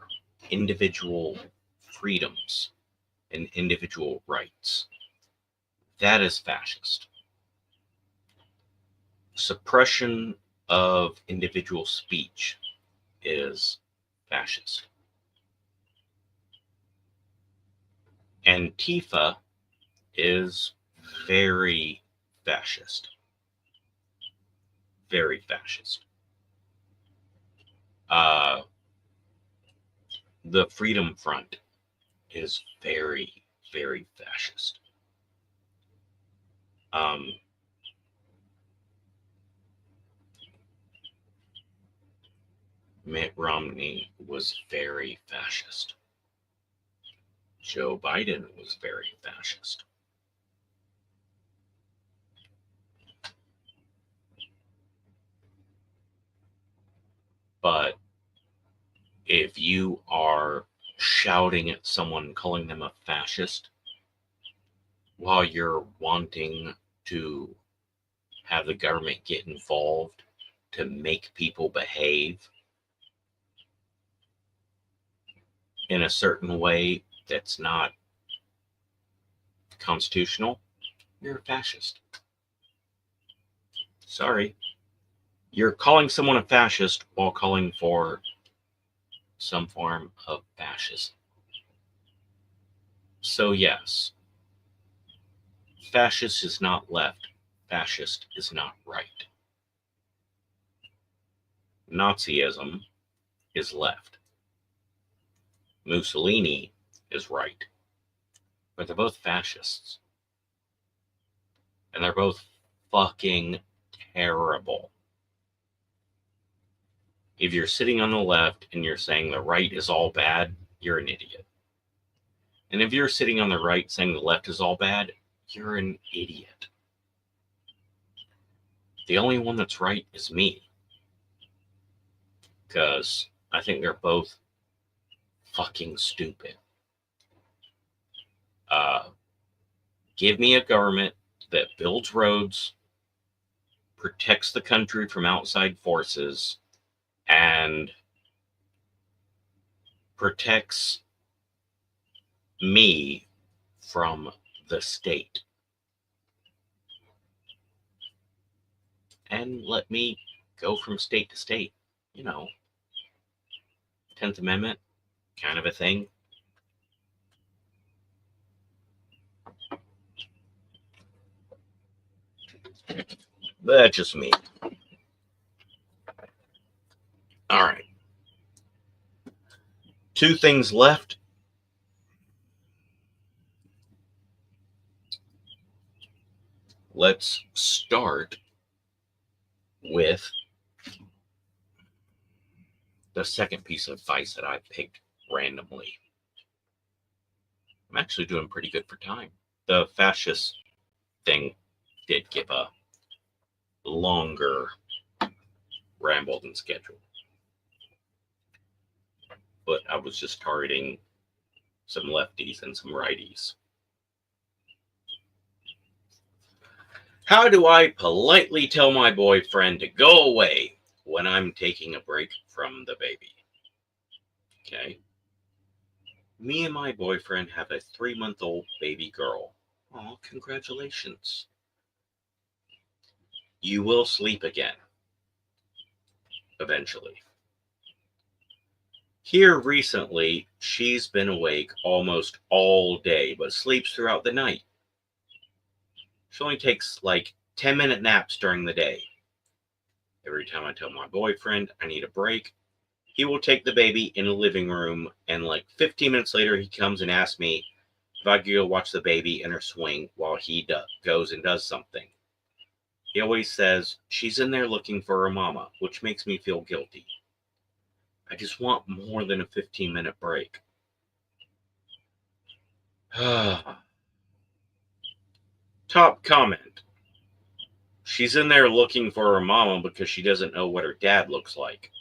individual freedoms and individual rights, that is fascist. Suppression of individual speech is fascist. Antifa is very fascist. very fascist. The Freedom Front is very, very fascist. Mitt Romney was very fascist. Joe Biden was very fascist. But if you are shouting at someone, calling them a fascist, while you're wanting to have the government get involved to make people behave in a certain way that's not constitutional, you're a fascist. Sorry. You're calling someone a fascist while calling for some form of fascism. So yes, fascist is not left. Fascist is not right. Nazism is left. Mussolini is right. But they're both fascists. And they're both fucking terrible. If you're sitting on the left and you're saying the right is all bad, you're an idiot. And if you're sitting on the right saying the left is all bad, you're an idiot. The only one that's right is me. Because I think they're both fucking stupid. Give me a government that builds roads, protects the country from outside forces, and protects me from the state. And let me go from state to state. You know, 10th Amendment kind of a thing. But that's just me. All right. 2 things left. Let's start with the second piece of advice that I picked randomly. I'm actually doing pretty good for time. The fascist thing did give a longer ramble than scheduled. But I was just targeting some lefties and some righties. How do I politely tell my boyfriend to go away when I'm taking a break from the baby? Okay. Me and my boyfriend have a 3-month-old baby girl. Oh, congratulations. You will sleep again. Eventually. Here recently, she's been awake almost all day, but sleeps throughout the night. She only takes like 10-minute naps during the day. Every time I tell my boyfriend I need a break, he will take the baby in the living room, and like 15 minutes later, he comes and asks me if I could go watch the baby in her swing while he goes and does something. He always says, she's in there looking for her mama, which makes me feel guilty. I just want more than a 15-minute break. Top comment. She's in there looking for her mama because she doesn't know what her dad looks like.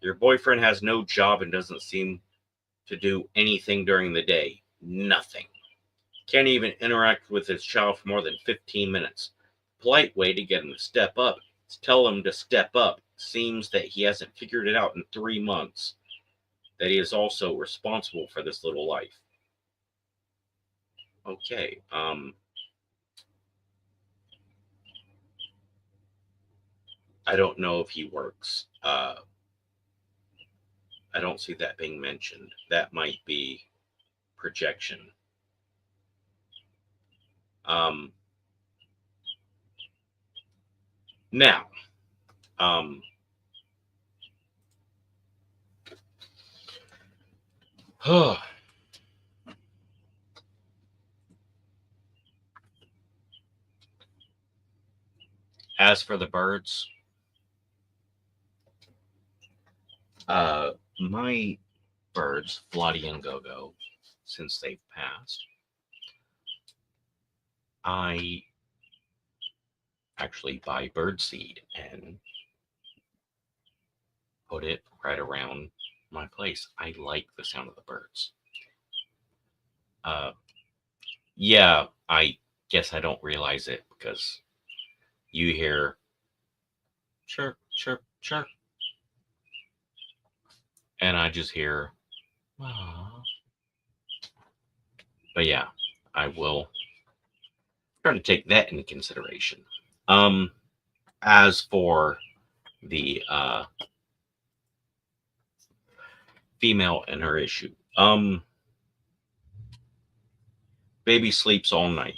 Your boyfriend has no job and doesn't seem to do anything during the day. Nothing. Can't even interact with his child for more than 15 minutes. Polite way to get him to step up is tell him to step up. Seems that he hasn't figured it out in 3 months. That he is also responsible for this little life. Okay, I don't know if he works. I don't see that being mentioned. That might be projection. Now, Um, as for the birds, my birds, Flotty and Gogo, since they've passed, I actually buy bird seed and put it right around my place. I like the sound of the birds. Yeah, I guess I don't realize it because you hear chirp, chirp, chirp, and I just hear, "Aw." But yeah, I will try to take that into consideration. As for the female and her issue, baby sleeps all night.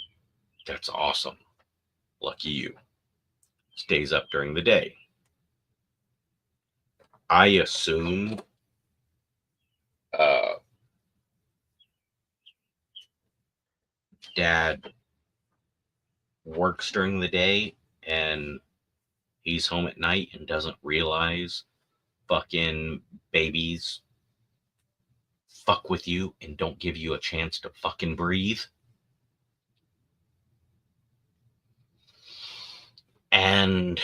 That's awesome. Lucky you. Stays up during the day. I assume dad works during the day and he's home at night and doesn't realize fucking babies fuck with you and don't give you a chance to fucking breathe. And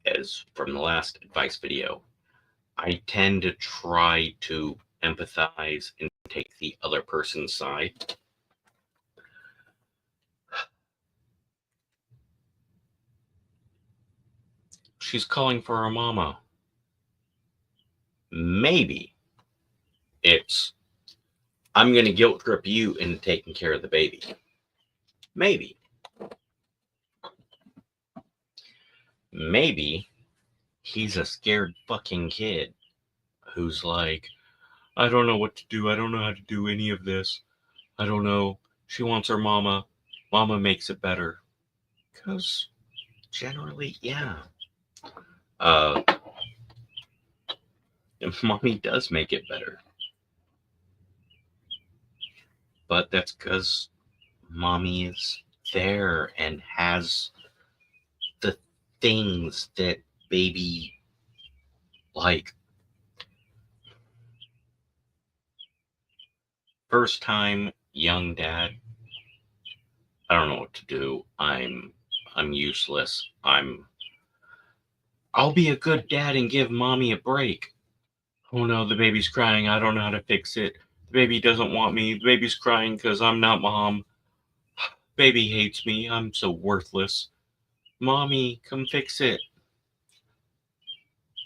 as from the last advice video, I tend to try to empathize and take the other person's side. She's calling for her mama. Maybe it's, I'm going to guilt trip you into taking care of the baby. Maybe. Maybe he's a scared fucking kid who's like, I don't know what to do. I don't know how to do any of this. I don't know. She wants her mama. Mama makes it better. Because generally, yeah. Mommy does make it better. But that's because mommy is there and has the things that baby like. First time young dad, I don't know what to do. I'm useless. I'll be a good dad and give mommy a break. Oh no, the baby's crying. I don't know how to fix it. The baby doesn't want me. The baby's crying because I'm not mom. Baby hates me. I'm so worthless. Mommy, come fix it.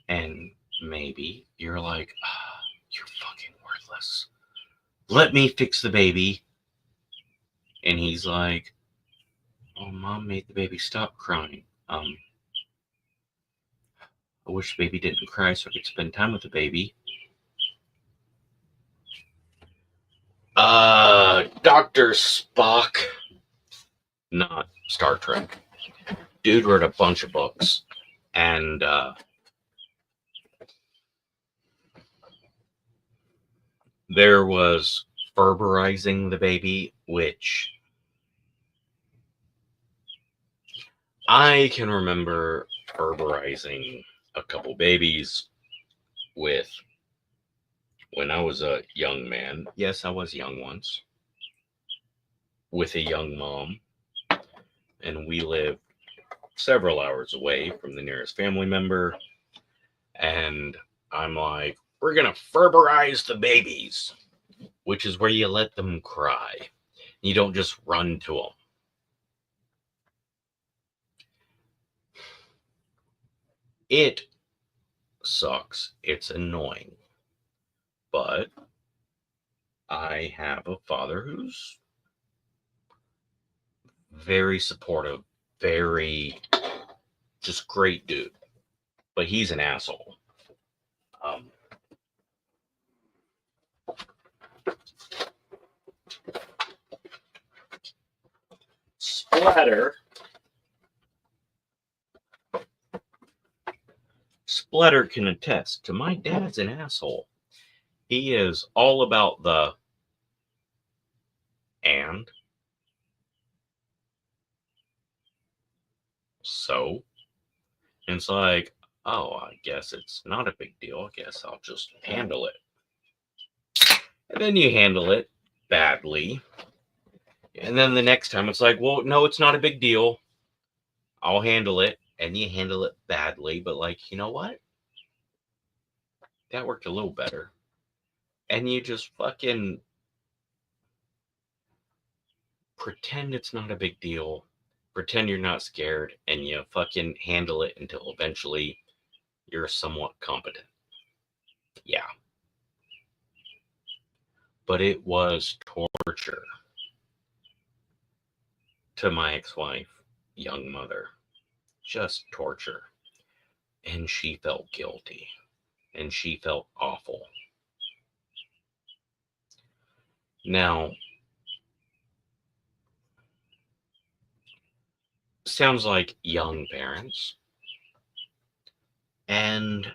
And maybe you're like, you're fucking worthless. Let me fix the baby. And he's like, oh, mom made the baby stop crying. I wish the baby didn't cry so I could spend time with the baby. Dr. Spock. Not Star Trek. Dude wrote a bunch of books. And, there was Ferberizing the baby, which I can remember Ferberizing a couple babies with when I was a young man. Yes, I was young once. With a young mom. And we lived several hours away from the nearest family member. And I'm like, we're going to Ferberize the babies, which is where you let them cry. You don't just run to them. It sucks. It's annoying. But I have a father who's very supportive, very just great dude. But he's an asshole. Splatter can attest to my dad's an asshole. He is all about the and so. And it's like, oh, I guess it's not a big deal. I guess I'll just handle it. And then you handle it badly. And then the next time it's like, well, no, it's not a big deal. I'll handle it. And you handle it badly. But like, you know what? That worked a little better. And you just fucking pretend it's not a big deal. Pretend you're not scared. And you fucking handle it until eventually you're somewhat competent. Yeah. But it was torture to my ex-wife, young mother. Just torture. And she felt guilty. And she felt awful. Now, sounds like young parents. And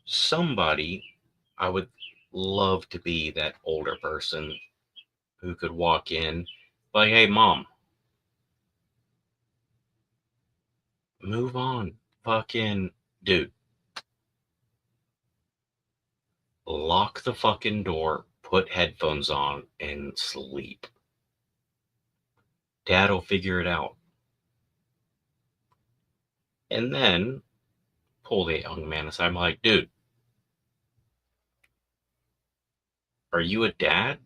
somebody, I would love to be that older person who could walk in like, hey, mom, move on. Fucking dude. Lock the fucking door, put headphones on, and sleep. Dad'll figure it out. And then pull the young man aside. I'm like, dude, are you a dad?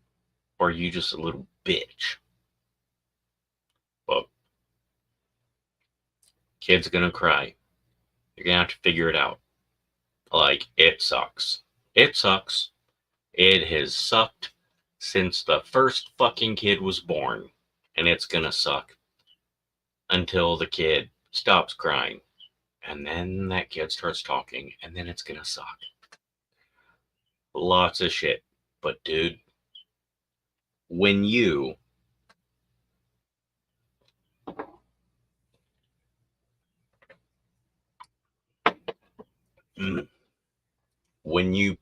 Or are you just a little bitch? Well, kid's gonna cry. You're gonna have to figure it out. Like, it sucks. It sucks. It has sucked since the first fucking kid was born. And it's gonna suck until the kid stops crying. And then that kid starts talking. And then it's gonna suck. Lots of shit. But dude, when you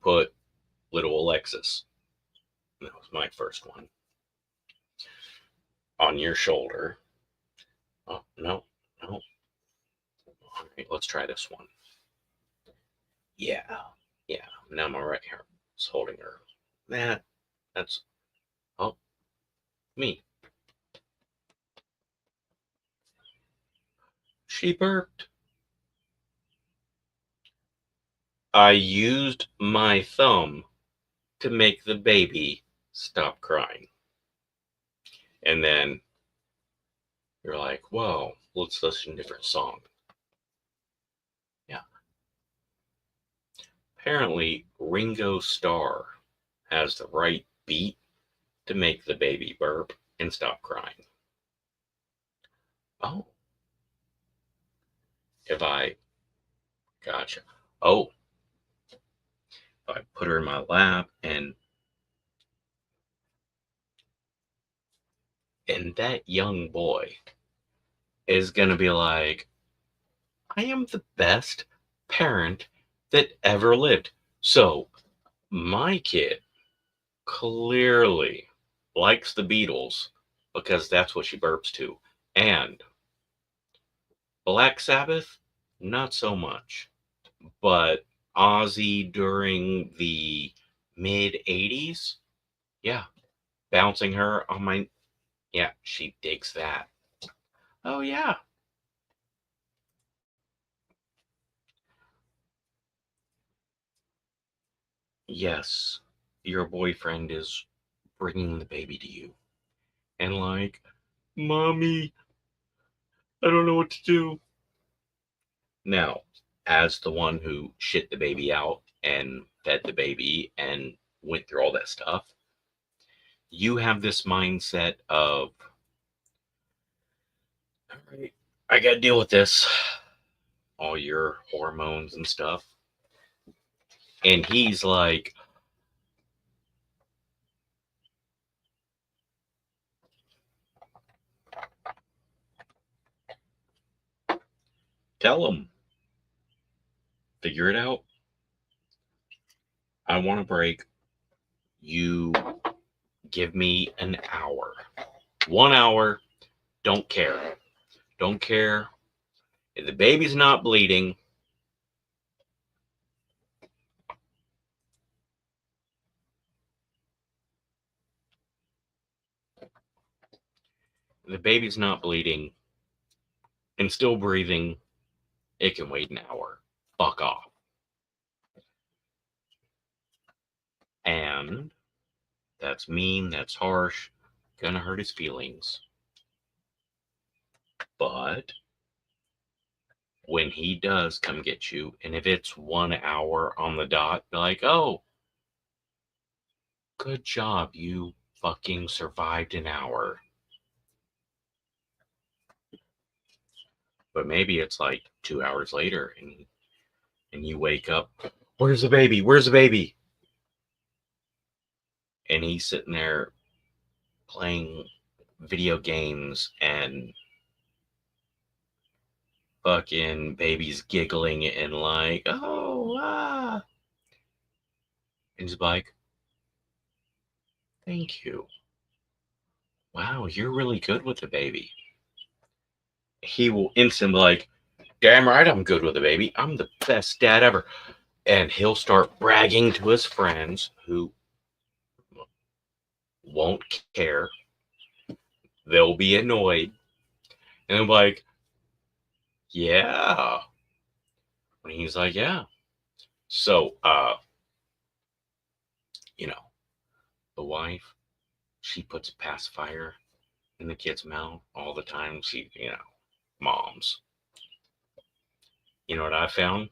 put little Alexis, that was my first one, on your shoulder. Oh, no. All right, let's try this one. Yeah. Now my right hand is holding her. That's, oh, me. She burped. I used my thumb to make the baby stop crying. And then you're like, whoa, let's listen to a different song. Yeah. Apparently, Ringo Starr has the right beat to make the baby burp and stop crying. Oh. Gotcha. Oh. If I put her in my lap and that young boy is going to be like, I am the best parent that ever lived. So my kid clearly likes the Beatles because that's what she burps to. And Black Sabbath, not so much. But Ozzy during the mid 80s, yeah, bouncing her on my, yeah, she digs that. Oh, yeah. Yes, your boyfriend is bringing the baby to you. And like, Mommy, I don't know what to do. Now, as the one who shit the baby out and fed the baby and went through all that stuff, you have this mindset of, all right, I got to deal with this. All your hormones and stuff. And he's like, Tell them. Figure it out. I want a break. You give me an hour. 1 hour. Don't care. Don't care. If the baby's not bleeding, and still breathing, it can wait an hour. Fuck off. And that's mean, that's harsh, gonna hurt his feelings. But when he does come get you, and if it's 1 hour on the dot, be like, oh, good job, you fucking survived an hour. But maybe it's like 2 hours later, and you wake up, where's the baby? Where's the baby? And he's sitting there playing video games, and fucking baby's giggling and like, oh, ah. And he's like, thank you. Wow, you're really good with the baby. He will instantly be like, damn right I'm good with the baby. I'm the best dad ever. And he'll start bragging to his friends who won't care. They'll be annoyed. And they'll be like, yeah. And he's like, yeah. So, the wife, she puts a pacifier in the kid's mouth all the time. She, moms. You know what I found?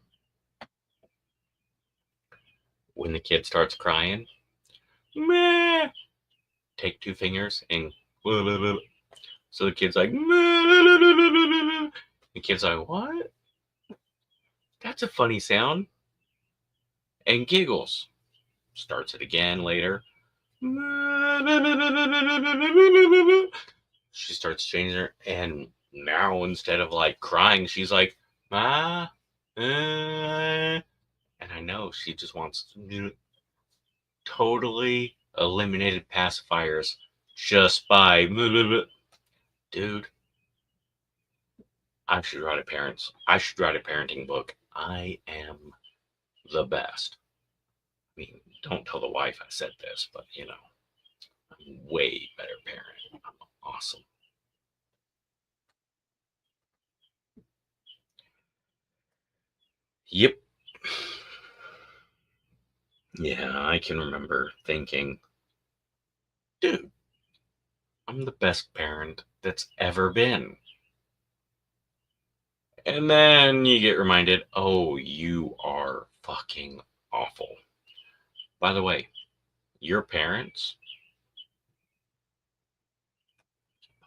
When the kid starts crying, meh, take 2 fingers and blah, blah, blah. So the kid's like, the kid's like, what? That's a funny sound. And giggles. Starts it again later. She starts changing her, and now instead of like crying, she's like, ma, and I know she just wants totally eliminated pacifiers just by dude. I should write a parenting book. I am the best. I mean, don't tell the wife I said this, but I'm a way better parent. I'm awesome. Yep. Yeah, I can remember thinking, dude, I'm the best parent that's ever been. And then you get reminded, oh, you are fucking awful. By the way, your parents,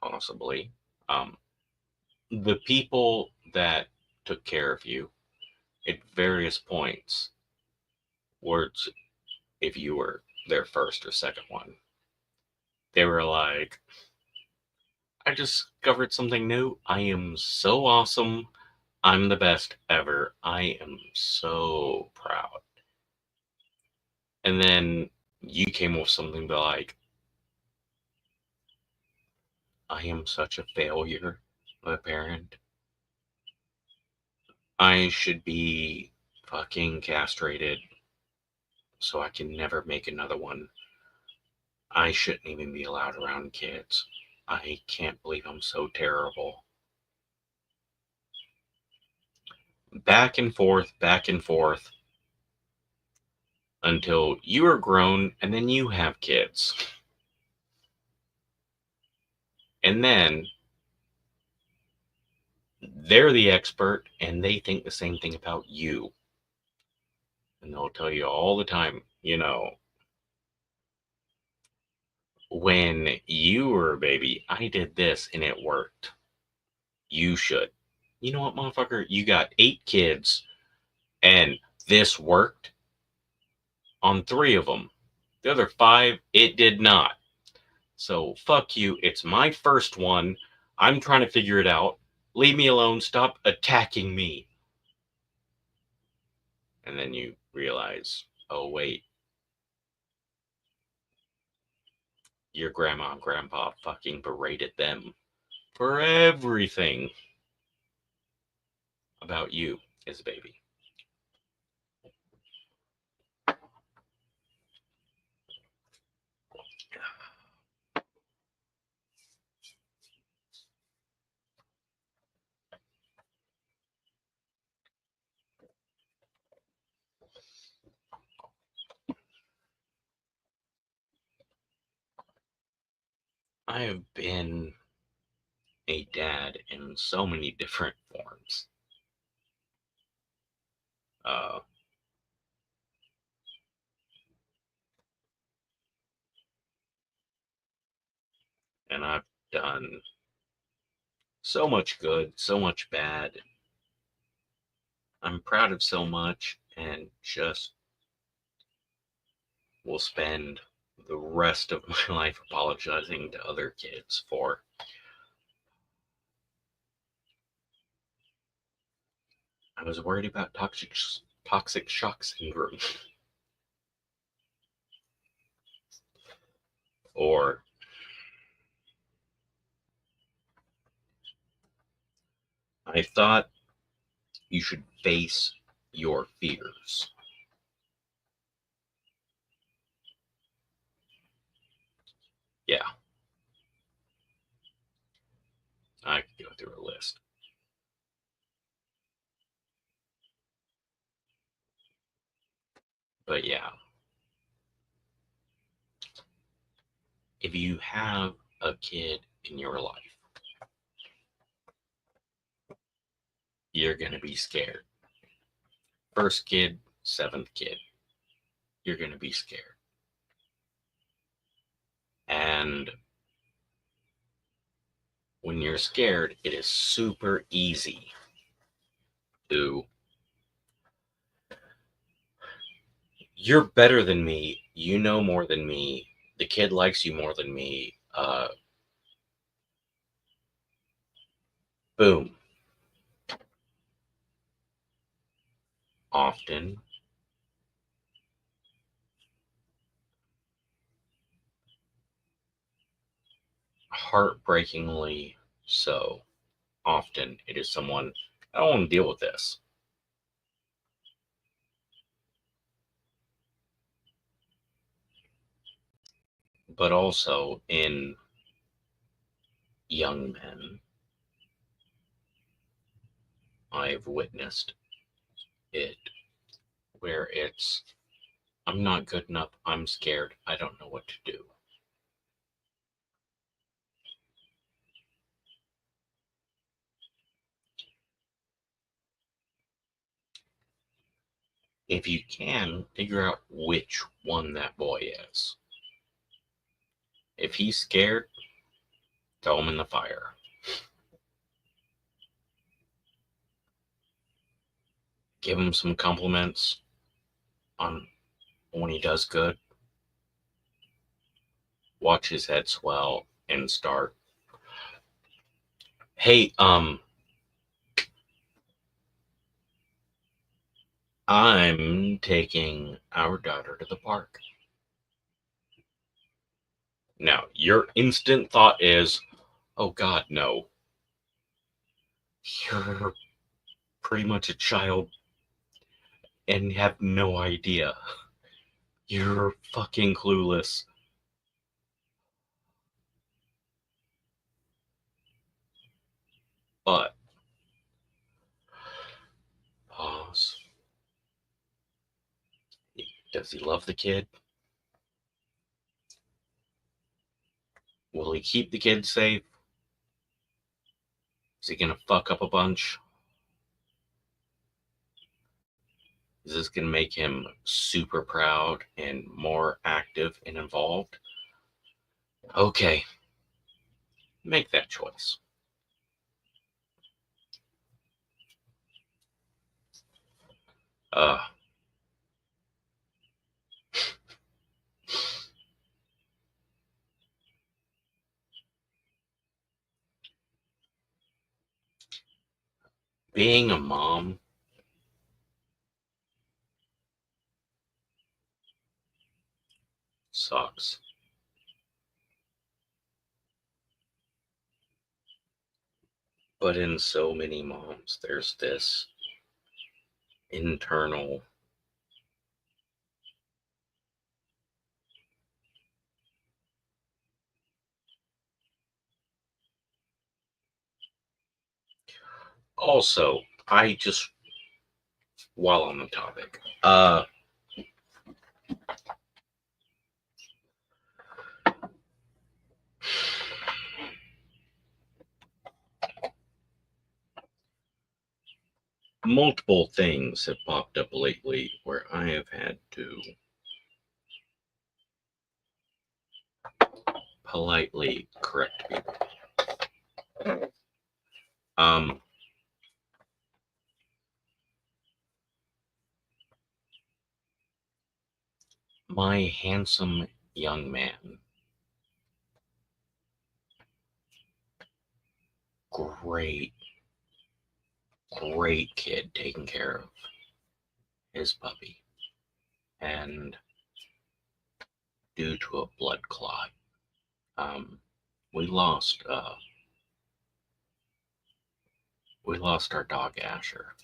possibly, the people that took care of you at various points, words, if you were their first or second one, they were like, I discovered something new. I am so awesome. I'm the best ever. I am so proud. And then you came with something like, I am such a failure of a parent. I should be fucking castrated so I can never make another one. I shouldn't even be allowed around kids. I can't believe I'm so terrible. Back and forth until you are grown and then you have kids. And then they're the expert and they think the same thing about you. And they'll tell you all the time, when you were a baby, I did this and it worked. You should. You know what, motherfucker? You got 8 kids and this worked on 3 of them. The other 5, it did not. So fuck you. It's my first one. I'm trying to figure it out. Leave me alone. Stop attacking me. And then you realize, oh, wait. Your grandma and grandpa fucking berated them for everything about you as a baby. I have been a dad in so many different forms. And I've done so much good, so much bad. I'm proud of so much, and just will spend the rest of my life apologizing to other kids for. I was worried about toxic shock syndrome. Or I thought you should face your fears. Yeah. I could go through a list. But yeah. If you have a kid in your life, you're going to be scared. First kid, seventh kid, you're going to be scared. And when you're scared, it is super easy to, you're better than me, you know more than me, the kid likes you more than me, boom. Often, heartbreakingly so, often it is someone, I don't want to deal with this. But also in young men, I've witnessed it where it's, I'm not good enough, I'm scared, I don't know what to do. If you can, figure out which one that boy is. If he's scared, throw him in the fire. Give him some compliments on when he does good. Watch his head swell and start, hey, I'm taking our daughter to the park. Now, your instant thought is, oh God, no. You're pretty much a child and have no idea. You're fucking clueless. But pause. Does he love the kid? Will he keep the kid safe? Is he gonna fuck up a bunch? Is this gonna make him super proud and more active and involved? Okay. Make that choice. being a mom sucks. But in so many moms, there's this internal also, I just while on the topic, multiple things have popped up lately where I have had to politely correct people. My handsome young man, great kid taking care of his puppy, and due to a blood clot, we lost our dog Asher.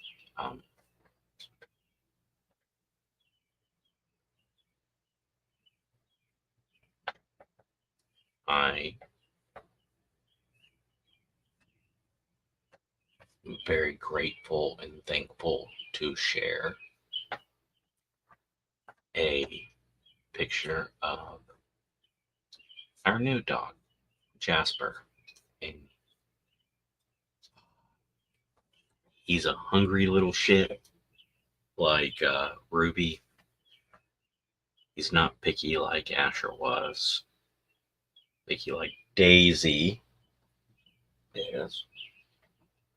I am very grateful and thankful to share a picture of our new dog, Jasper. And he's a hungry little shit like Ruby. He's not picky like Asher was. Picky like Daisy is.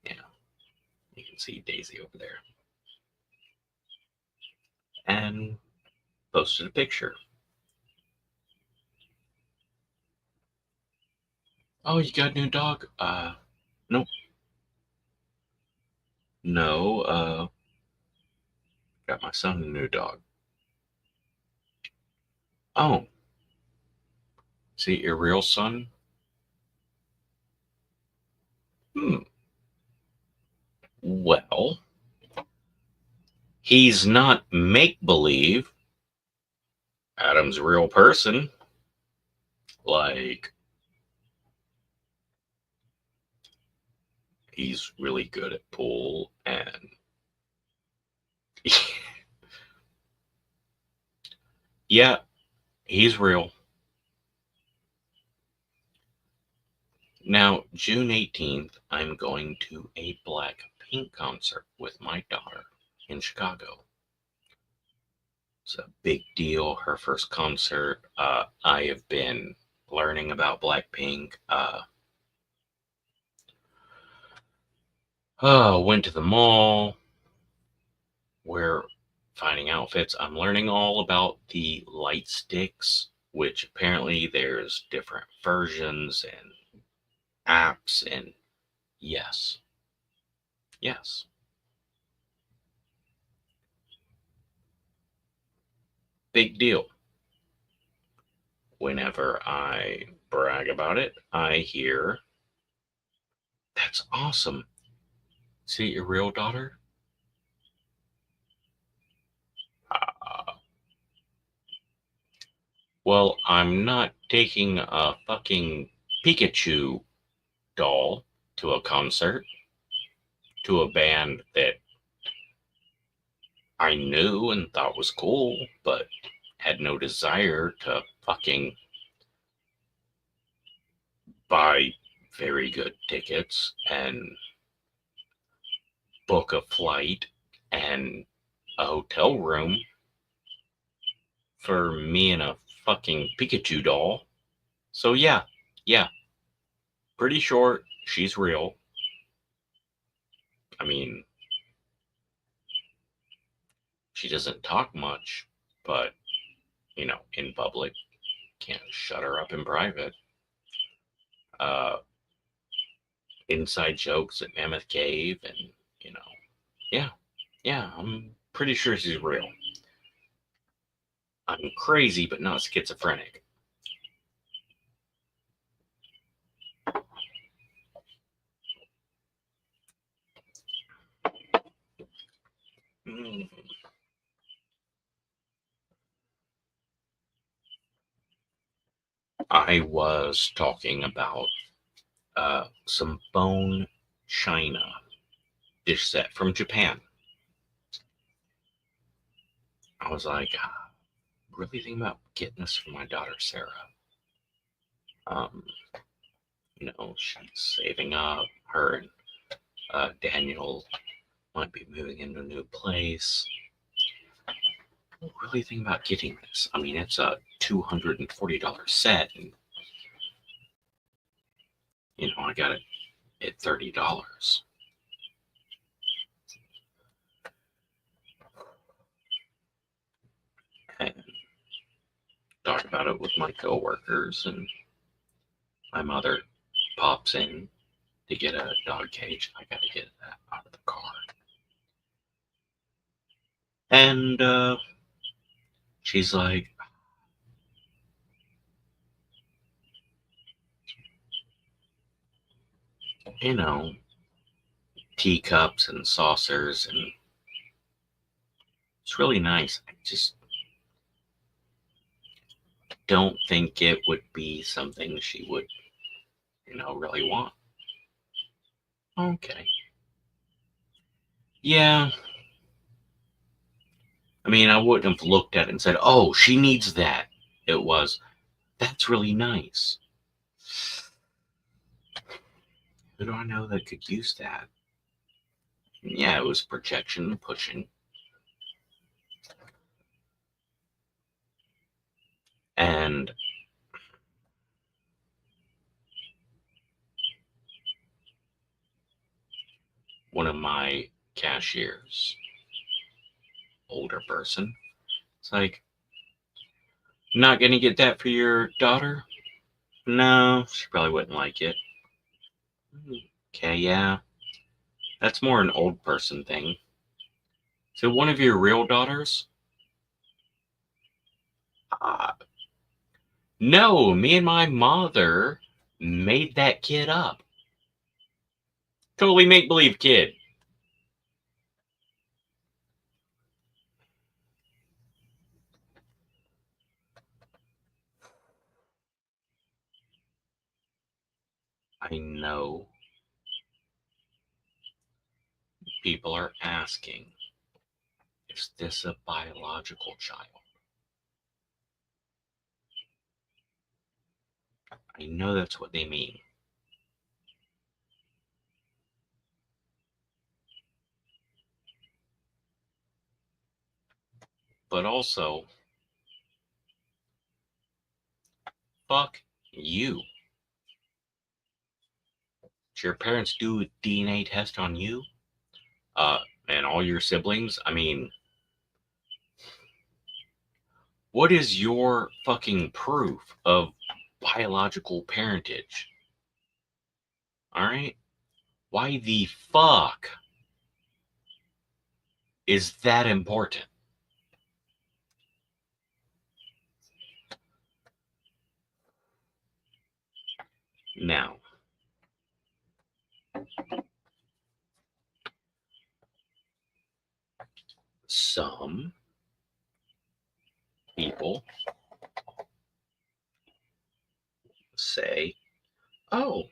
Yeah, you can see Daisy over there. And posted a picture. Oh, you got a new dog? Nope. No, got my son a new dog. Oh. See, your real son? Well, he's not make-believe. Adam's a real person. Like, he's really good at pool and yeah, he's real. Now, June 18th, I'm going to a Blackpink concert with my daughter in Chicago. It's a big deal. Her first concert. I have been learning about Blackpink. Went to the mall. We're finding outfits. I'm learning all about the light sticks, which apparently there's different versions and apps, and yes. Big deal. Whenever I brag about it, I hear, "That's awesome. See your real daughter?" Well, I'm not taking a fucking Pikachu doll to a concert, to a band that I knew and thought was cool, but had no desire to fucking buy very good tickets and book a flight and a hotel room for me and a fucking Pikachu doll. So yeah, pretty sure she's real. I mean, she doesn't talk much, but, in public, can't shut her up in private. Inside jokes at Mammoth Cave and you know, yeah, I'm pretty sure she's real. I'm crazy, but not schizophrenic. Mm. I was talking about some bone china dish set from Japan. I was like, really thinking about getting this for my daughter Sarah. Um, she's saving up. Her and Daniel might be moving into a new place. I'm really thinking about getting this. I mean, it's a $240 set, and I got it at $30. And talk about it with my coworkers, and my mother pops in to get a dog cage. I gotta get that out of the car. And she's like, teacups and saucers, and it's really nice. I just don't think it would be something she would, really want. Okay. Yeah. I mean, I wouldn't have looked at it and said, oh, she needs that. It was, that's really nice. Who do I know that could use that? Yeah, it was projection and pushing. And one of my cashiers, older person, it's like, not gonna get that for your daughter? No, she probably wouldn't like it. Okay, yeah. That's more an old person thing. So one of your real daughters? No, me and my mother made that kid up. Totally make-believe kid. I know people are asking, is this a biological child? I know that's what they mean. But also, fuck you. Did your parents do a DNA test on you? And all your siblings? I mean, what is your fucking proof of biological parentage? Alright? Why the fuck is that important? Now, some people say, oh,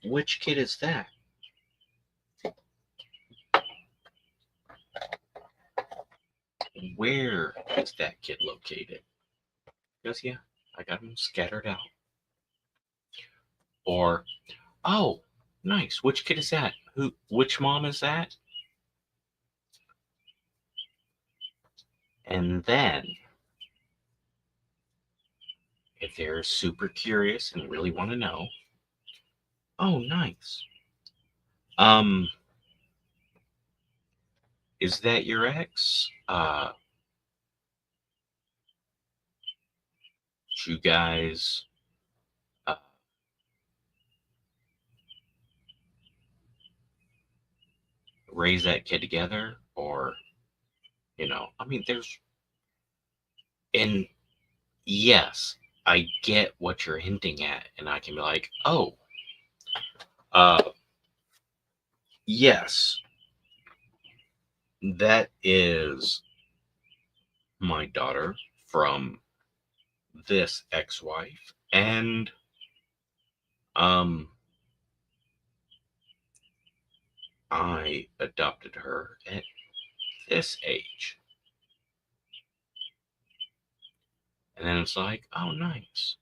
which kid is that? Where is that kid located? Because, yeah, I got them scattered out. Or, oh, nice, which kid is that? Which mom is that? And then, if they're super curious and really want to know, oh, nice. Is that your ex? You guys, raise that kid together, or, I mean, and yes, I get what you're hinting at, and I can be like, oh, yes, that is my daughter from this ex-wife, and I adopted her at this age. And then it's like, oh, nice.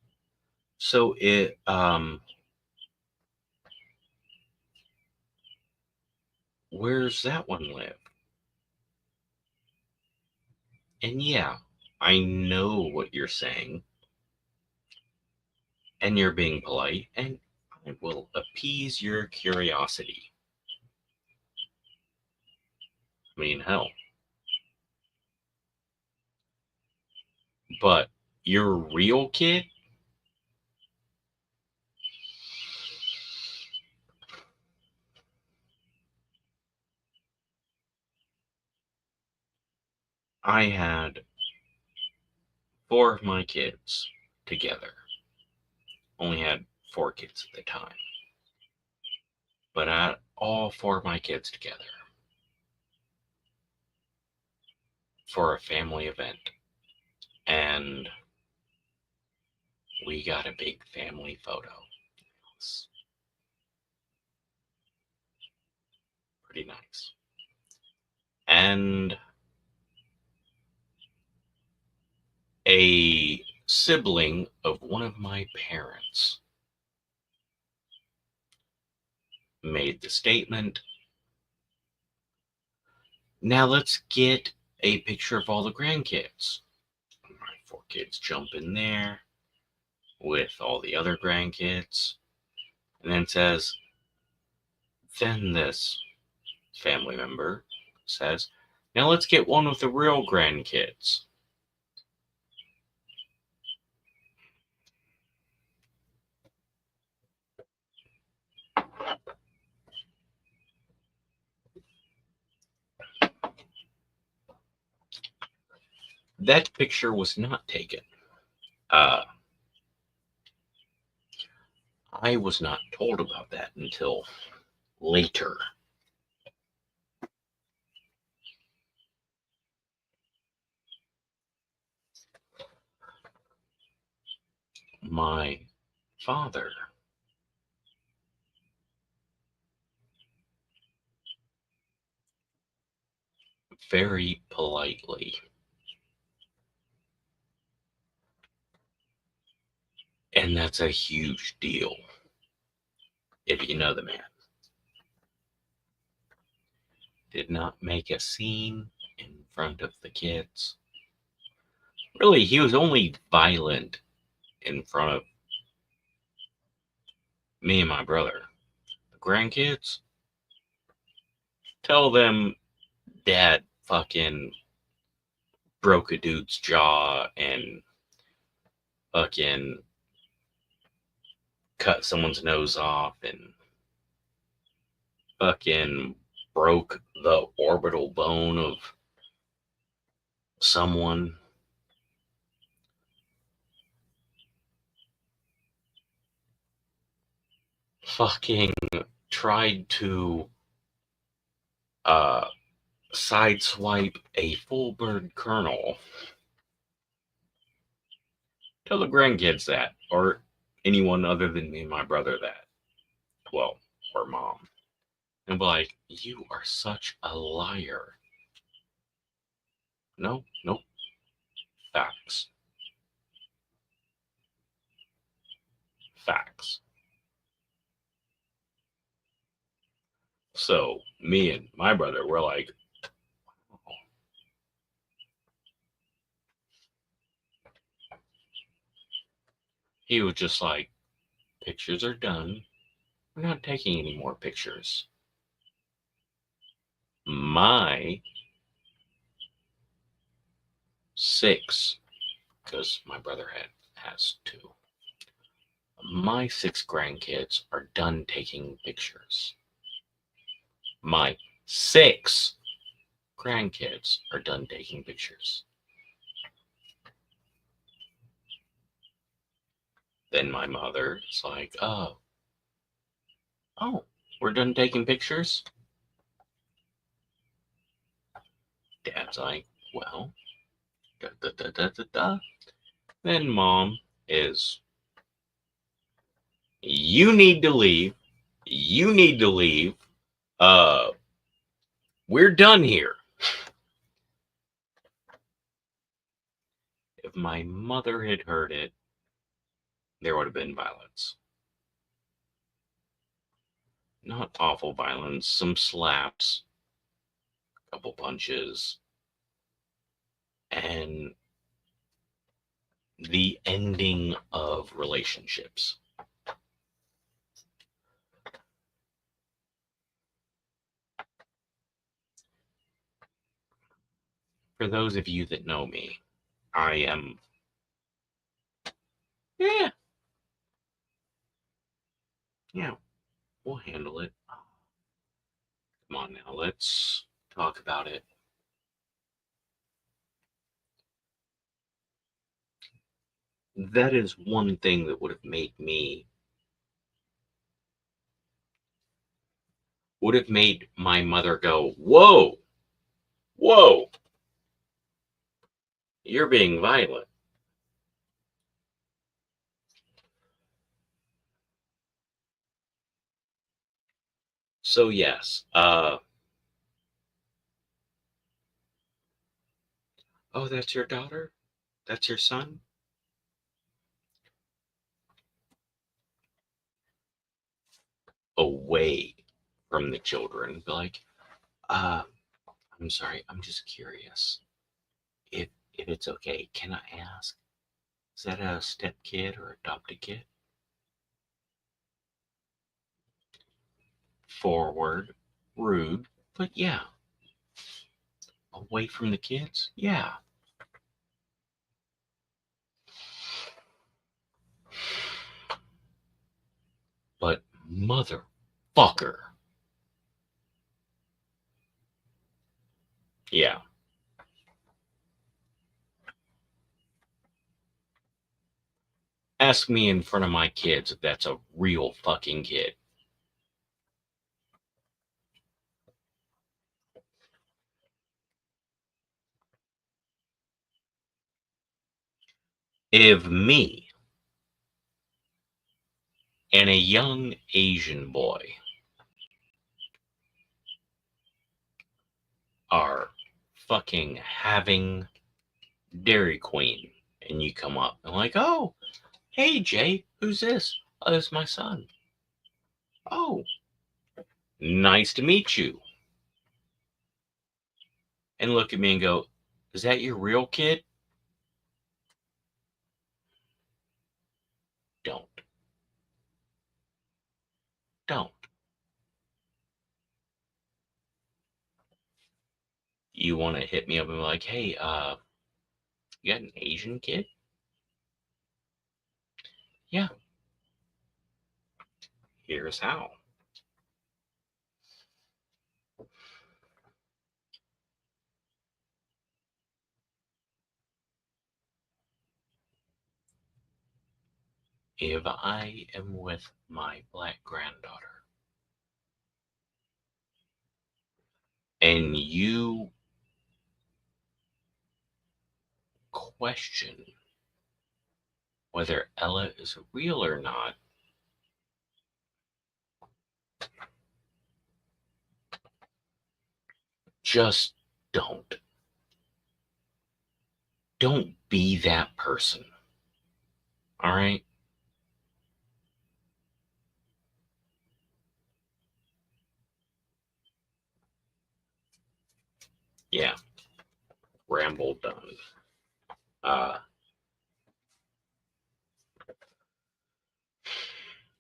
So where's that one live? And yeah, I know what you're saying, and you're being polite, and I will appease your curiosity. I mean, hell. But your real kid? I had 4 of my kids together. Only had 4 kids at the time. But I had all 4 of my kids together for a family event. And we got a big family photo. It was pretty nice. And a sibling of one of my parents made the statement, now let's get a picture of all the grandkids. My 4 kids jump in there with all the other grandkids, and then says, then this family member says, now let's get one with the real grandkids. That picture was not taken. I was not told about that until later. My father very politely, and that's a huge deal if you know the man, did not make a scene in front of the kids. Really, he was only violent in front of me and my brother. The grandkids, tell them dad fucking broke a dude's jaw and fucking cut someone's nose off and fucking broke the orbital bone of someone. Fucking tried to sideswipe a full bird kernel. Tell the grandkids that, or anyone other than me and my brother that. Well, or mom. And be like, you are such a liar. No, nope. Facts. Facts. So, me and my brother were like, wow. He was just like, pictures are done. We're not taking any more pictures. My 6, because my brother has 2. My 6 grandkids are done taking pictures. My 6 grandkids are done taking pictures. Then my mother is like, oh, we're done taking pictures? Dad's like, well, da da da da da da. Then mom is, you need to leave. You need to leave. We're done here. If my mother had heard it, there would have been violence. Not awful violence, some slaps, a couple punches, and the ending of relationships. For those of you that know me, I am, yeah, we'll handle it. Come on now, let's talk about it. That is one thing that would have made my mother go, whoa, whoa, you're being violent. So yes, oh, that's your daughter? That's your son? Away from the children. Be like, I'm sorry, I'm just curious. If it's okay, can I ask? Is that a step kid or adopted kid? Forward, rude, but yeah. Away from the kids? Yeah. But motherfucker. Yeah. Ask me in front of my kids if that's a real fucking kid. If me and a young Asian boy are fucking having Dairy Queen and you come up and like, oh, hey Jay, who's this? Oh, this is my son. Oh, nice to meet you. And look at me and go, is that your real kid? Don't. Don't. You want to hit me up and be like, hey, you got an Asian kid? Yeah. Here's how. If I am with my black granddaughter and you question whether Ella is real or not, just don't. Don't be that person. All right? Yeah. Ramble done.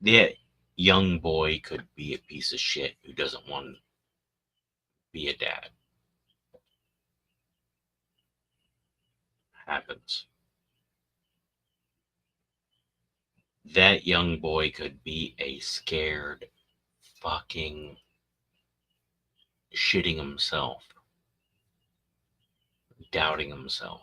That young boy could be a piece of shit who doesn't want to be a dad. Happens. That young boy could be a scared fucking shitting himself, doubting himself.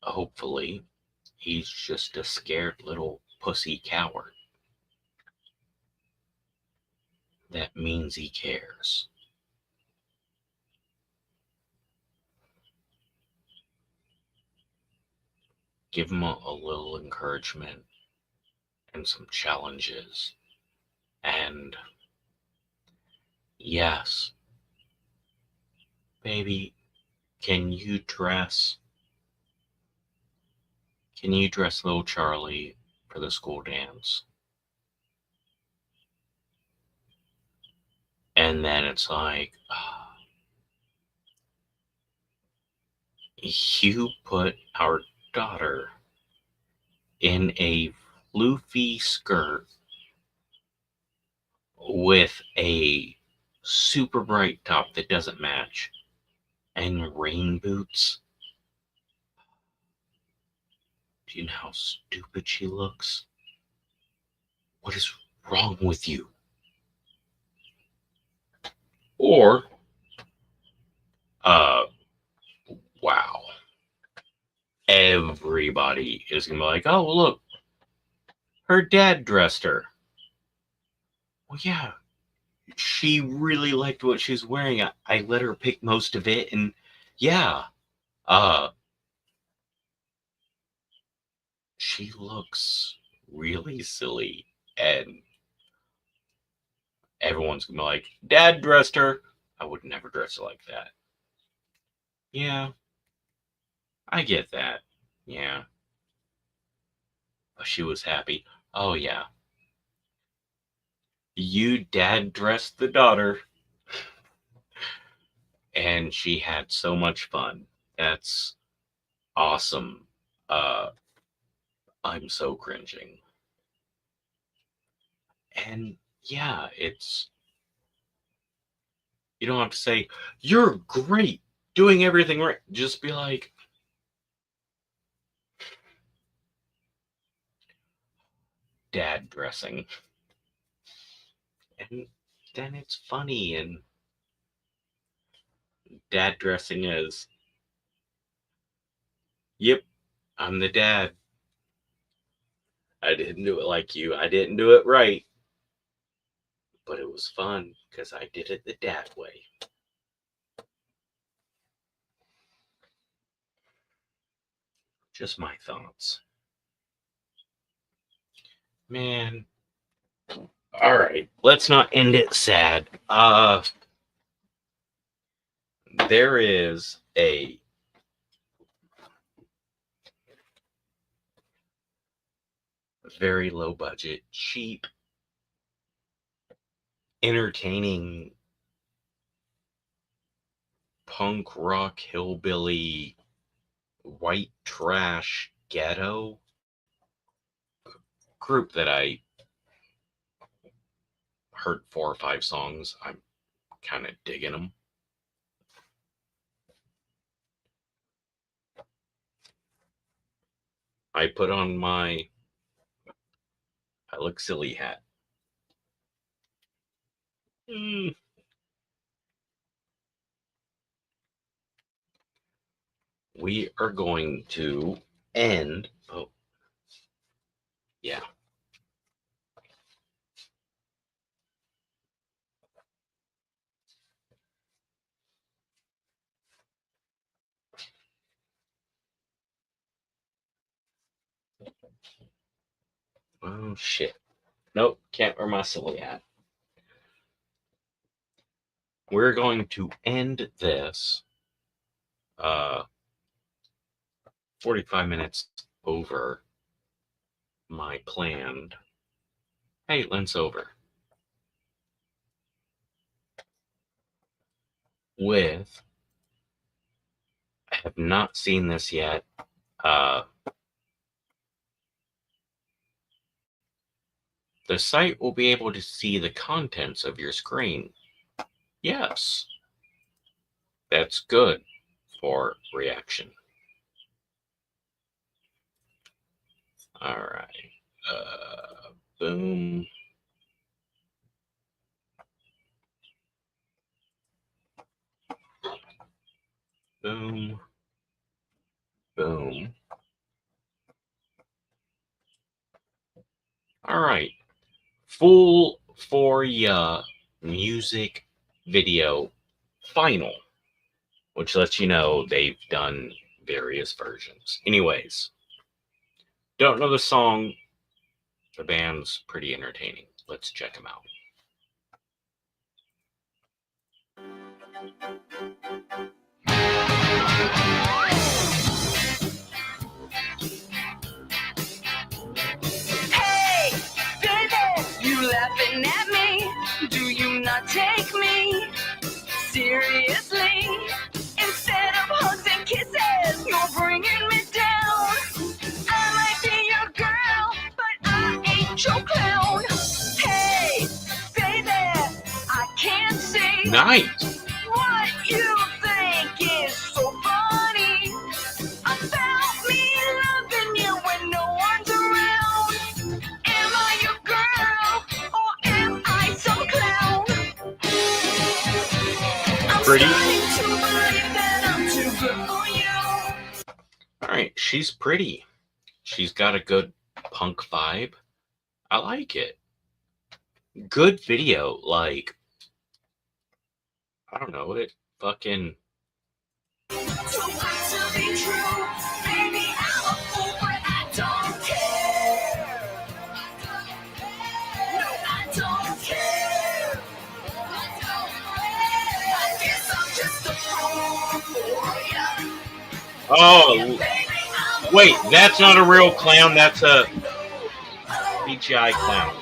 Hopefully, he's just a scared little pussy coward. That means he cares. Give him a little encouragement and some challenges. And yes, baby, can you dress little Charlie for the school dance? And then it's like, you put our daughter in a floofy skirt with a super bright top that doesn't match and rain boots. Do you know how stupid she looks? What is wrong with you? Or, wow. Everybody is going to be like, oh, well, look, her dad dressed her. Well, yeah, she really liked what she was wearing. I let her pick most of it, and yeah, she looks really silly, and everyone's gonna be like, Dad dressed her. I would never dress her like that. Yeah, I get that. Yeah. But she was happy. Oh, yeah. You dad dressed the daughter. And she had so much fun. That's awesome. I'm so cringing. And yeah, you don't have to say, you're great, doing everything right. Just be like, dad dressing. And then it's funny, and dad dressing is, yep, I'm the dad. I didn't do it like you. I didn't do it right. But it was fun because I did it the dad way. Just my thoughts. Man. Alright, let's not end it sad. There is a very low budget, cheap, entertaining punk rock hillbilly white trash ghetto group that I heard 4 or 5 songs. I'm kind of digging them. I put on my I look silly hat. We are going to end. Oh, yeah. Oh, shit. Nope, can't wear my silly hat. We're going to end this 45 minutes over my planned. Hey, Lent's over. With, I have not seen this yet. The site will be able to see the contents of your screen. Yes. That's good for reaction. All right. Boom. Boom. Boom. All right. Full for ya music video final, which lets you know they've done various versions. Anyways, don't know the song. The band's pretty entertaining. Let's check them out. Hey, baby, you laughing at me? Do you not take me seriously? Instead of hugs and kisses, you're bringing me down. I might be your girl, but I ain't your clown. Hey, baby, I can't see Nice. what you think is so funny about me loving you when no one's around. Am I your girl or am I some clown? I'm Pretty. starting to believe that I'm too good for you. All right, she's pretty. She's got a good punk vibe. I like it. Good video. Like, I don't know, it fucking... Too good to be true. Baby, I'm a fool, but I don't care. No, I don't care. I guess I'm just a fool for ya. Oh, wait, that's not a real clown. That's a CGI clown.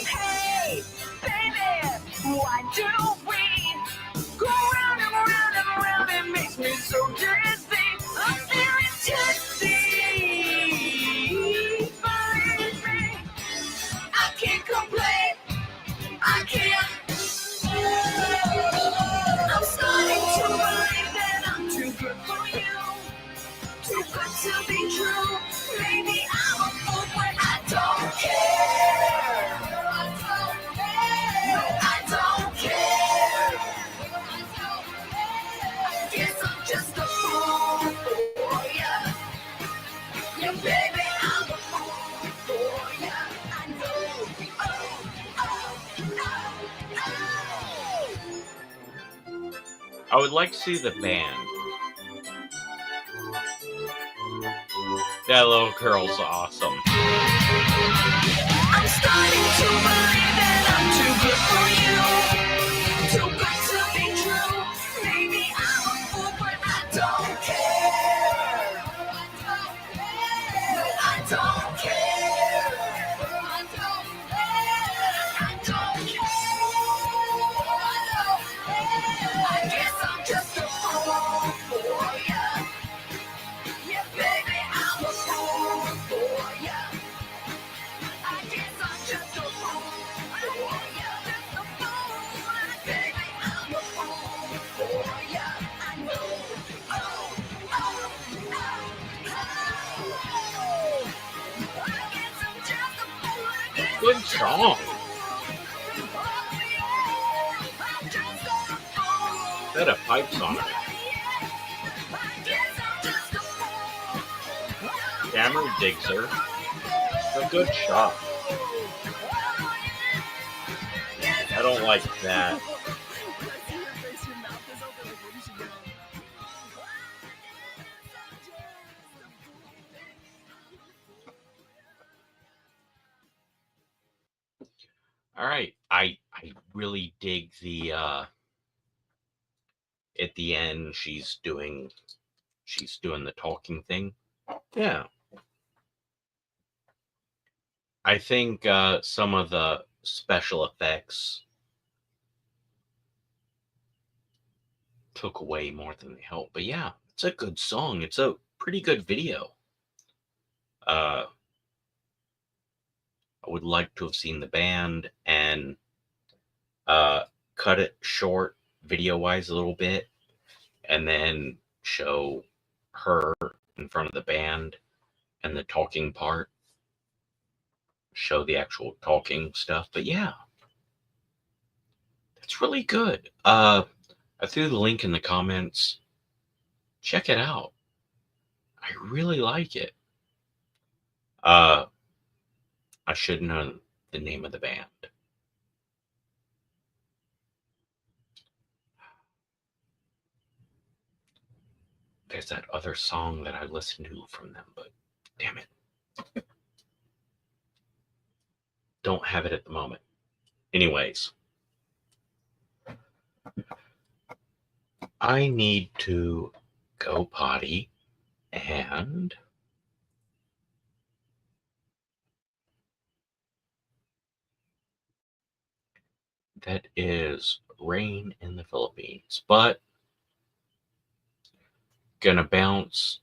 Hey, baby, why do we go round and round and round? It makes me so dizzy. I'm feeling tipsy. Believe me, I can't complain. I can't. I'm starting to believe that I'm too good for you. Too good to be true. Maybe I'm a fool, but I don't care. No, I don't care. I guess I'm just a fool for ya. Yeah, baby, I'm a fool for ya. I know. I would like to see the band. That little girl's awesome. I'm starting to believe that I'm too good for you. Too good to be true. Maybe I'm a fool, but I don't care. No, I don't care. I don't care. I guess I'm just a fool for ya. Yeah, baby, I'm a fool for ya. I guess I'm just a fool for ya. Just a fool. Baby, I'm a fool for ya. I know. I guess I'm just a fool. I guess Good song. I'm just a fool. That a pipes on it. I guess I'm just a fool. Camera digs her. A good shot. I don't like that. All right. I really dig the at the end she's doing the talking thing. Yeah. I think some of the special effects took away more than they helped. But yeah, it's a good song. It's a pretty good video. I would like to have seen the band and cut it short video-wise a little bit and then show her in front of the band and the talking part, show the actual talking stuff. But yeah, that's really good. I threw the link in the comments. Check it out. I really like it. I should know the name of the band. There's that other song that I listened to from them, but damn it. Don't have it at the moment. Anyways, I need to go potty, and that is rain in the Philippines. But gonna bounce.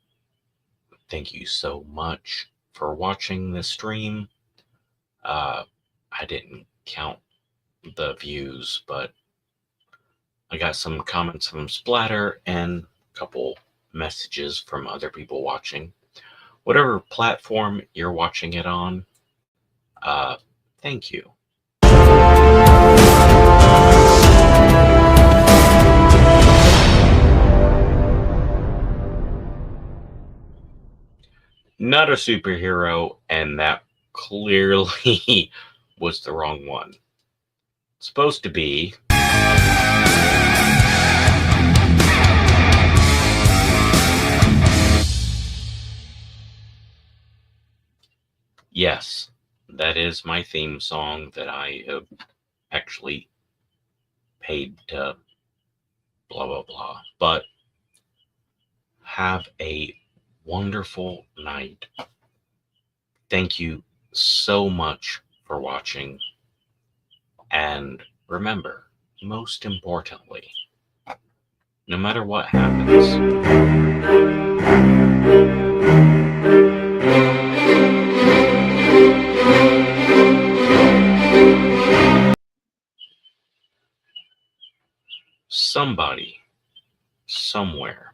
Thank you so much for watching this stream. I didn't count the views, but I got some comments from Splatter and a couple messages from other people watching. Whatever platform you're watching it on, thank you. Not a superhero, and that clearly was the wrong one. It's supposed to be yes, that is my theme song that I have actually paid to blah blah blah. But have a wonderful night. Thank you so much for watching. And remember, most importantly, no matter what happens, somebody, somewhere,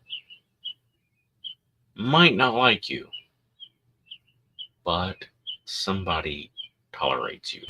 might not like you, but somebody tolerates you.